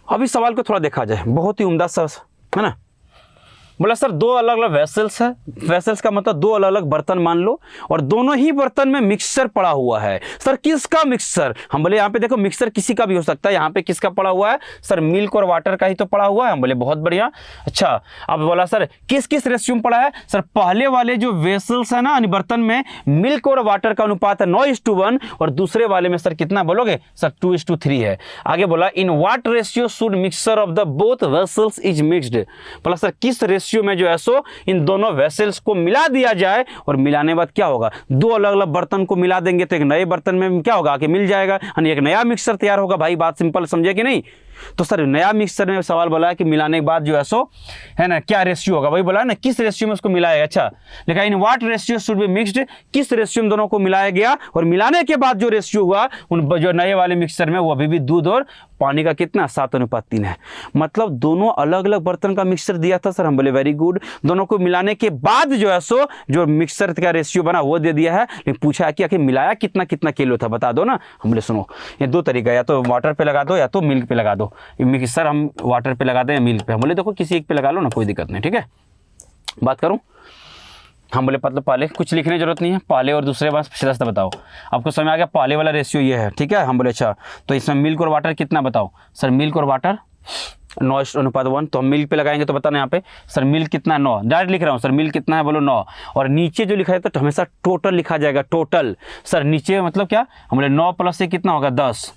अब इस सवाल को थोड़ा देखा जाए, बहुत ही उम्दा सा है ना। बोला सर 2 अलग अलग वेसल्स है, वेसल्स का मतलब 2 अलग अलग बर्तन मान लो और दोनों ही बर्तन में मिक्सचर पड़ा हुआ है। सर किसका मिक्सचर। हम बोले यहाँ पे देखो मिक्सचर किसी का भी हो सकता है, यहाँ पे किसका पड़ा हुआ है सर मिल्क और वाटर का ही तो पड़ा हुआ है। हम बोले बहुत बढ़िया। अच्छा अब बोला सर किस किस रेशियो में पड़ा है। सर पहले वाले जो वेसल्स है ना बर्तन में मिल्क और वाटर का अनुपात है 9:1 और दूसरे वाले में सर कितना बोलोगे सर 2:3 है। आगे बोला in what ratio should mixture of the both vessels is mixed. बोला सर किस रेशियो में जो है सो इन दोनों वेसल्स को मिला दिया जाए और मिलाने के बाद क्या होगा 2 अलग अलग बर्तन को मिला देंगे तो एक नए बर्तन में क्या होगा कि मिल जाएगा, यानी एक नया मिक्सचर तैयार होगा। भाई बात सिंपल समझे कि नहीं। तो सर नया मिक्सचर में सवाल बोला है कि मिलाने के बाद जो है सो है ना क्या रेशियो होगा, वही बोला है ना किस रेशियो में उसको मिलाएगा। अच्छा लिखा in what ratio should be mixed, किस रेशियो में दोनों को मिलाया गया और मिलाने के बाद जो रेशियो हुआ उन जो नए वाले मिक्सचर में वो अभी भी दूध और पानी का कितना 7:3 है। मतलब दोनों अलग अलग बर्तन का मिक्सचर दिया था सर। हम बोले वेरी गुड। दोनों को मिलाने के बाद जो है सो जो मिक्सचर का रेशियो बना वो दे दिया है, लेकिन पूछा कि आखिर मिलाया कितना कितना किलो था बता दो ना। हम बोले सुनो ये 2 तरीका, या तो वाटर पे लगा दो या तो मिल्क पे लगा दो। मिक्सचर हम वाटर पे लगा दें या मिल्क पे। हम बोले देखो किसी एक पे लगा लो ना, कोई दिक्कत नहीं। ठीक है बात करूं। हम बोले मतलब पहले कुछ लिखने की जरूरत नहीं है, पहले और दूसरे बात सीधा सीधा बताओ। आपको समझ आ गया पहले वाला रेशियो ये है। ठीक है हम बोले अच्छा तो इसमें मिल्क और वाटर कितना बताओ। सर मिल्क और वाटर 9:1, तो हम मिल्क पे लगाएंगे तो बताना यहाँ पे सर मिल्क कितना 9, डायरेक्ट लिख रहा हूँ सर मिल्क कितना है बोलो 9, और नीचे जो लिखा है तो हमेशा टोटल लिखा जाएगा टोटल। सर नीचे मतलब क्या हम बोले 9 + से कितना होगा 10।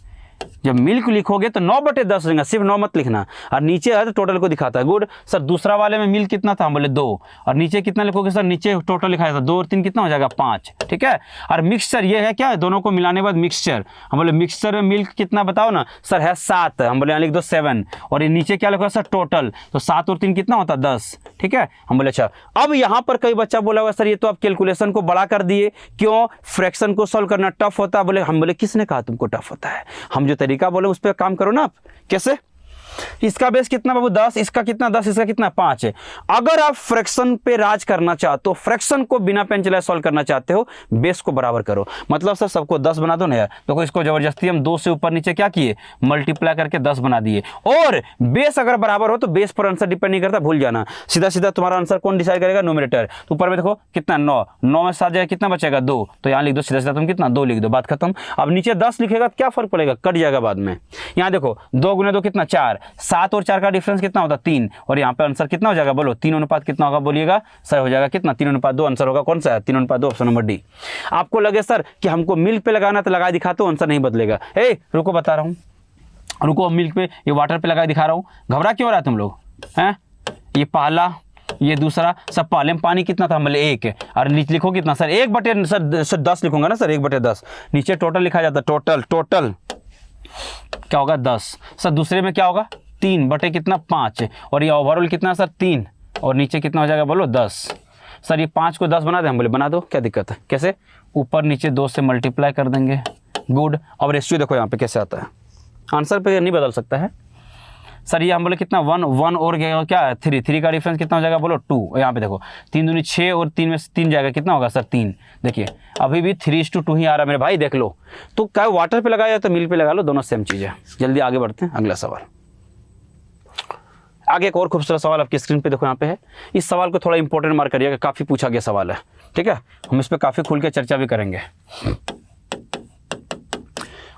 जब मिल्क लिखोगे तो 9/10 रहेगा, सिर्फ 9 मत लिखना, और नीचे है तो टोटल को दिखाता है। गुड। सर दूसरा वाले में मिल्क कितना था हम बोले 2, और नीचे कितना लिखोगे सर नीचे टोटल लिखा था 2 और 3 कितना हो जाएगा 5। ठीक है। और मिक्सचर ये है क्या, दोनों को मिलाने के बाद मिक्सचर। हम बोले मिक्सचर में मिल्क कितना बताओ ना। सर है 7, हम बोले यहाँ लिख दो 7, और ये नीचे क्या लिखा सर टोटल, तो 7 और 3 कितना होता 10। ठीक है। हम बोले अच्छा अब यहाँ पर कई बच्चा बोला होगा सर ये तो आप कैलकुलेशन को बड़ा कर दिए, क्यों फ्रैक्शन को सॉल्व करना टफ होता है। बोले हम बोले किसने कहा तुमको टफ होता है, हम जो तरीका बोले उस पर काम करो ना आप। कैसे इसका बेस कितना बाबू 10, इसका कितना 10, इसका कितना 5 है। अगर आप फ्रैक्शन पे राज करना चाहते हो, फ्रैक्शन को बिना पेन चलाए सॉल्व करना चाहते हो, बेस को बराबर करो। मतलब सर सबको 10 बना दो ना यार, देखो इसको जबरदस्ती हम 2 से ऊपर नीचे क्या किए, मल्टीप्लाई करके 10 बना दिए। और बेस अगर बराबर हो तो बेस पर आंसर डिपेंड नहीं करता, भूल जाना। सीधा सीधा तुम्हारा आंसर कौन डिसाइड करेगा, न्यूमरेटर। तो ऊपर में देखो कितना 9, 9 में 7 जाएगा कितना बचेगा 2, तो यहाँ लिख दो सीधा सीधा, तुम कितना 2 लिख दो, बात खत्म। अब नीचे 10 लिखेगा क्या फर्क पड़ेगा, कट जाएगा बाद में। यहाँ देखो 2 गुना 2 कितना 4, 7 और 4 का डिफरेंस कितना होता 3, और यहाँ पे आंसर कितना हो जाएगा बोलो, 3 अनुपात कितना होगा बोलिएगा सर, हो जाएगा कितना 3 अनुपात 2। आंसर होगा कौन सा है, 3 अनुपात 2, ऑप्शन नंबर डी। आपको लगे सर कि हमको मिल्क पे लगाना तो लगा दिखाते हो, आंसर नहीं बदलेगा। ए रुको बता रहा हूँ, रुको मिल्क पे, ये वाटर पे लगा दिखा रहा हूँ। घबरा क्यों रहा है तुम लोग हैं, ये पहला ये दूसरा, सब पहले में पानी कितना था हम बोले 1, और नीचे लिखो कितना सर 1/, सर 10 लिखूंगा ना सर 1/10, नीचे टोटल लिखा जाता है, टोटल क्या होगा 10। सर दूसरे में क्या होगा 3 कितना 5, और ये ओवरऑल कितना सर 3, और नीचे कितना हो जाएगा बोलो 10। सर ये 5 को 10 बना दें, हम बोले बना दो, क्या दिक्कत है, कैसे, ऊपर नीचे 2 से मल्टीप्लाई कर देंगे, गुड। अब रेशियो देखो यहाँ पे कैसे आता है, आंसर पे नहीं बदल सकता है। सर ये हम बोले कितना 1 और क्या है 3 का डिफरेंस कितना हो जाएगा बोलो 2, यहाँ पे देखो 3 दूनी 6 और 3 में से 3 जाएगा कितना होगा सर 3। देखिए अभी भी 3:2 ही आ रहा है मेरे भाई, देख लो। तो क्या वाटर पे लगाया तो मिल पे लगा लो, दोनों सेम चीज़ है। जल्दी आगे बढ़ते हैं, अगला सवाल। आगे एक और खूबसूरत सवाल आपकी स्क्रीन पे देखो यहाँ पे है। इस सवाल को थोड़ा इंपॉर्टेंट मार्क करिएगा, काफ़ी पूछा गया सवाल है, ठीक है। हम इस पर काफ़ी खुल के चर्चा भी करेंगे।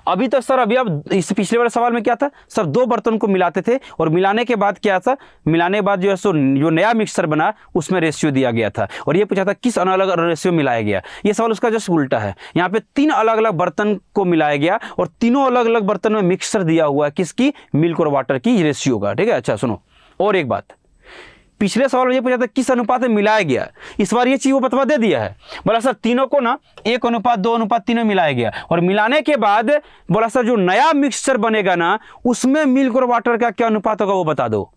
अभी तक सर अभी अब इस पिछले वाले सवाल में क्या था सर, 2 बर्तन को मिलाते थे और मिलाने के बाद क्या था, मिलाने के बाद जो है सो जो नया मिक्सचर बना उसमें रेशियो दिया गया था, और ये पूछा था किस अलग अलग रेशियो मिलाया गया। ये सवाल उसका जस्ट उल्टा है। यहाँ पे 3 अलग अलग बर्तन को मिलाया गया और तीनों अलग अलग बर्तन में मिक्सचर दिया हुआ है, किसकी, मिल्क और वाटर की रेशियो का, ठीक है। अच्छा सुनो और एक बात, पिछले सवाल में ये पूछा था किस अनुपात में मिलाया गया, इस बार ये चीज वो बतवा दे दिया है। बोला सर तीनों को ना 1 अनुपात 2 अनुपात 3 में मिलाया गया, और मिलाने के बाद बोला सर जो नया मिक्सचर बनेगा ना उसमें मिल्क और वाटर का क्या अनुपात होगा वो बता दो।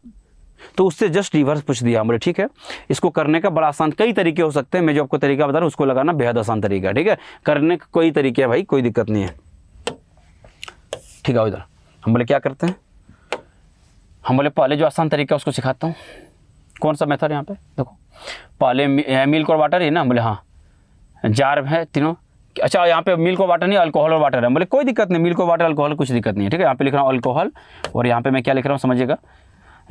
तो उससे जस्ट रिवर्स पूछ दिया हमने, ठीक है। इसको करने का बड़ा आसान कई तरीके हो सकते हैं, मैं जो आपको तरीका बता रहा हूँ उसको लगाना बेहद आसान तरीका है, ठीक है। करने के कोई तरीके है भाई, कोई दिक्कत नहीं है, ठीक है। इधर हम बोले क्या करते हैं, हम बोले पहले जो आसान तरीका है उसको सिखाता हूँ। कौन सा मेथड यहाँ पे देखो, पहले मिल्क और वाटर है ना, बोले हाँ जार है तीनों। अच्छा यहाँ पे मिल्क और वाटर नहीं, अल्कोहल और वाटर है, बोले कोई दिक्कत नहीं, मिल्क और वाटर अल्कोहल कुछ दिक्कत नहीं है, ठीक है। यहाँ पे लिख रहा हूँ अल्कोहल, और यहाँ पे मैं क्या लिख रहा हूँ समझिएगा,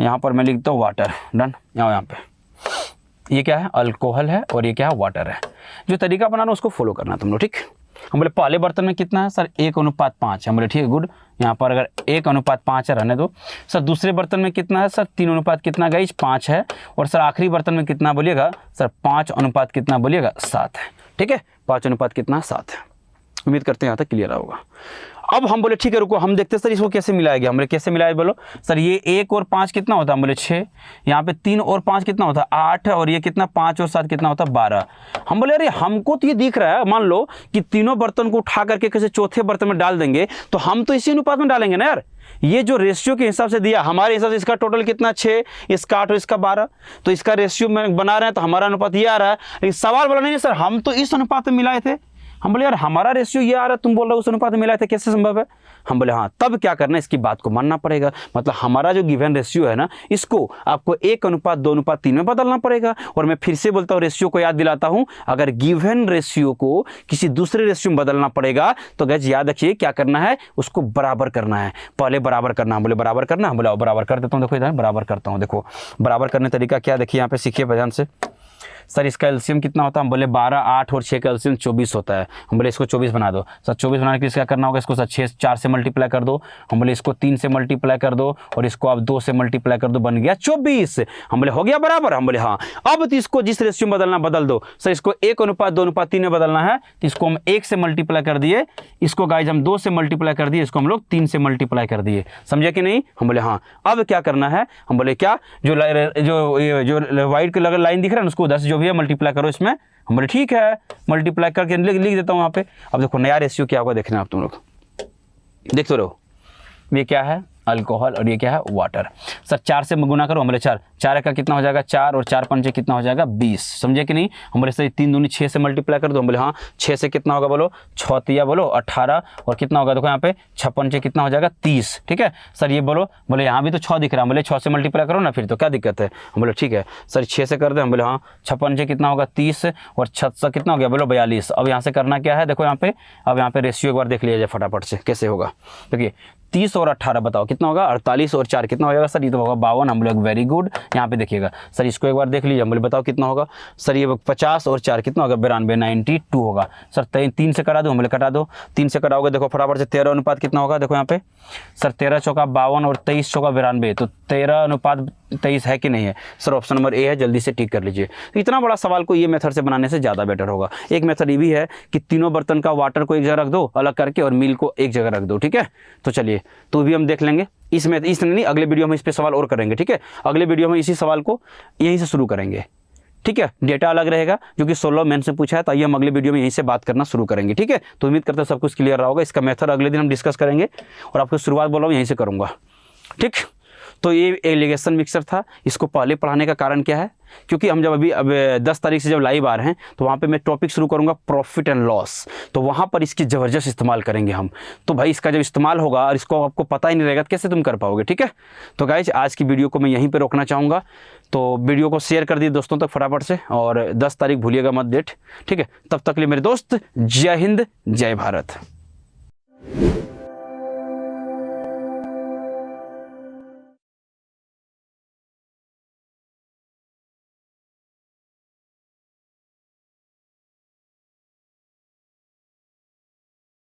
यहाँ पर मैं लिखता हूँ वाटर, डन। यहाँ पे ये क्या है अल्कोहल है और ये क्या है वाटर है। जो तरीका बना रहा हूँ उसको फॉलो करना तुम लोग, ठीक। हम बोले पहले बर्तन में कितना है सर 1 अनुपात 5, हम बोले ठीक है गुड। यहाँ पर अगर 1 अनुपात 5 है रहने दो। सर दूसरे बर्तन में कितना है सर 3 अनुपात कितना गाइस 5 है, और सर आखिरी बर्तन में कितना बोलिएगा सर 5 अनुपात कितना बोलिएगा 7 है, ठीक है। 5 अनुपात कितना 7 है। उम्मीद करते हैं यहाँ तक क्लियर होगा। अब हम बोले ठीक है रुको, हम देखते हैं सर इसको कैसे मिलाया गया। हमने कैसे मिलाया बोलो सर, ये 1 और 5 कितना होता है, हम बोले 6, यहाँ पे 3 और 5 कितना होता है 8, और ये कितना 5 और 7 कितना होता है 12। हम बोले अरे हमको तो ये दिख रहा है, मान लो कि तीनों बर्तन को उठा करके किसी चौथे बर्तन में डाल देंगे तो हम तो इसी अनुपात में डालेंगे ना यार। ये जो रेशियो के हिसाब से दिया हमारे हिसाब से इसका टोटल कितना 6, इसका 8 और इसका 12, तो इसका रेशियो में बना रहे हैं तो हमारा अनुपात ये आ रहा है। लेकिन सवाल बोला नहीं सर हम तो इस अनुपात में मिलाए थे। हम बोले यार हमारा रेशियो ये आ रहा है, तुम बोल रहे हो उस अनुपात में मिलाए थे, कैसे संभव है। हम बोले हाँ तब क्या करना है, इसकी बात को मानना पड़ेगा। मतलब हमारा जो गिवन रेशियो है ना इसको आपको 1 अनुपात 2 अनुपात 3 में बदलना पड़ेगा। और मैं फिर से बोलता हूँ रेशियो को याद दिलाता हूँ, अगर गिवन रेशियो को किसी दूसरे रेशियो में बदलना पड़ेगा तो गाइस याद रखिए क्या करना है, उसको बराबर करना है। पहले बराबर करना, हम बोले बराबर करना, हम बोले बराबर कर देता हूँ। देखो इधर बराबर करता हूँ, देखो बराबर करने तरीका क्या, देखिए यहाँ पे सीखिए ध्यान से। सर इसका एलसीएम कितना होता है, हम बोले 12, 8 और 6 का एलसीएम 24 होता है। हम बोले इसको 24 बना दो। सर 24 बनाने के लिए क्या करना होगा, इसको सर 4 से मल्टीप्लाई कर दो। हम बोले इसको 3 से मल्टीप्लाई कर दो, और इसको आप 2 से मल्टीप्लाई कर दो, बन गया 24। हम बोले हो गया बराबर, हम बोले हाँ। अब तो इसको जिस रेशियो में बदलना बदल दो। सर इसको 1 अनुपात 2 अनुपात 3 में बदलना है तो इसको हम 1 से मल्टीप्लाई कर दिए, इसको गाइज हम 2 से मल्टीप्लाई कर दिए, इसको हम लोग 3 से मल्टीप्लाई कर दिए। समझे कि नहीं। हम बोले हाँ। अब क्या करना है, हम बोले क्या, जो व्हाइट कलर लाइन दिख रहा है उसको 10 जो भी है मल्टीप्लाई करो इसमें। हम बोले ठीक है, मल्टीप्लाई करके लिख देता हूँ यहाँ पे। अब देखो नया रेशियो क्या होगा देखना आप तुम लोग, देखते रहो। ये क्या है अल्कोहल और ये क्या है वाटर। सर 4 से गुना करो, हम बोले 4 4 का कितना हो जाएगा 4 और 4 पंचे कितना हो जाएगा 20, समझे कि नहीं। हम बोले सर 3 दूनी 6 से मल्टीप्लाई कर दो, हम बोले हाँ 6 से कितना होगा बोलो 6 तिया बोलो 18 और कितना होगा देखो यहाँ पे 6 पंचे कितना हो जाएगा 30, ठीक है सर। ये बोलो बोले यहाँ भी तो 6 दिख रहा है, बोले 6 से मल्टीप्लाई करो ना फिर तो क्या दिक्कत है। हम बोले ठीक है सर 6 से कर दे, हम बोले हाँ 6 पंचे कितना होगा 30 और 6 से कितना हो गया बोलो 42। अब यहाँ से करना क्या है देखो यहाँ पे, अब यहाँ पे रेशियो एक बार देख लिया जाए फटाफट से कैसे होगा। देखिए 30 और 18 बताओ कितना होगा 48 और 4 कितना हो जाएगा सर, ये तो होगा 52। हम लोग वेरी गुड, यहाँ पे देखिएगा सर इसको एक बार देख लीजिए, हम बोले बताओ कितना होगा सर, ये 50 और 4 कितना होगा 92, 92 होगा सर। 3 से करा दो, हम बोले कटा दो, 3 से कराओगे देखो फटाफट से 13 अनुपात कितना होगा देखो यहाँ पे सर 13 चौका 52 और 23 चौका 92, तो 13 अनुपात 23 है कि नहीं है सर, ऑप्शन नंबर ए है, जल्दी से टिक कर लीजिए। तो इतना बड़ा सवाल को ये मेथड से बनाने से ज़्यादा बेटर होगा। एक मेथड ये भी है कि तीनों बर्तन का वाटर को एक जगह रख दो अलग करके और मिल्क को एक जगह रख दो, ठीक है। तो चलिए तो भी हम देख लेंगे इसमें, इस नहीं अगले वीडियो में इस पे सवाल और करेंगे, ठीक है। अगले वीडियो में इसी सवाल को यहीं से शुरू करेंगे, ठीक है। डेटा अलग रहेगा जो कि 16 मेन से पूछा है, तो आइए हम अगले वीडियो में यहीं से बात करना शुरू करेंगे, ठीक है। तो उम्मीद करते हैं सब कुछ क्लियर रहा होगा। इसका मेथड अगले दिन हम डिस्कस करेंगे और आपको शुरुआत बोला हूँ यहीं से करूँगा, ठीक। तो ये एलिगेशन मिक्सर था। इसको पहले पढ़ाने का कारण क्या है, क्योंकि हम जब अब 10 तारीख से जब लाइव आ रहे हैं तो वहाँ पे मैं टॉपिक शुरू करूँगा प्रॉफिट एंड लॉस, तो वहाँ पर इसकी ज़बरदस्त इस्तेमाल करेंगे हम। तो भाई इसका जब इस्तेमाल होगा और इसको आपको पता ही नहीं रहेगा तो कैसे तुम कर पाओगे, ठीक है। तो गाइज आज की वीडियो को मैं यहीं पर रोकना चाहूँगा। तो वीडियो को शेयर कर दिए दोस्तों तक फटाफट से, और 10 तारीख भूलिएगा मत डेट, ठीक है। तब तक के लिए मेरे दोस्त जय हिंद जय भारत।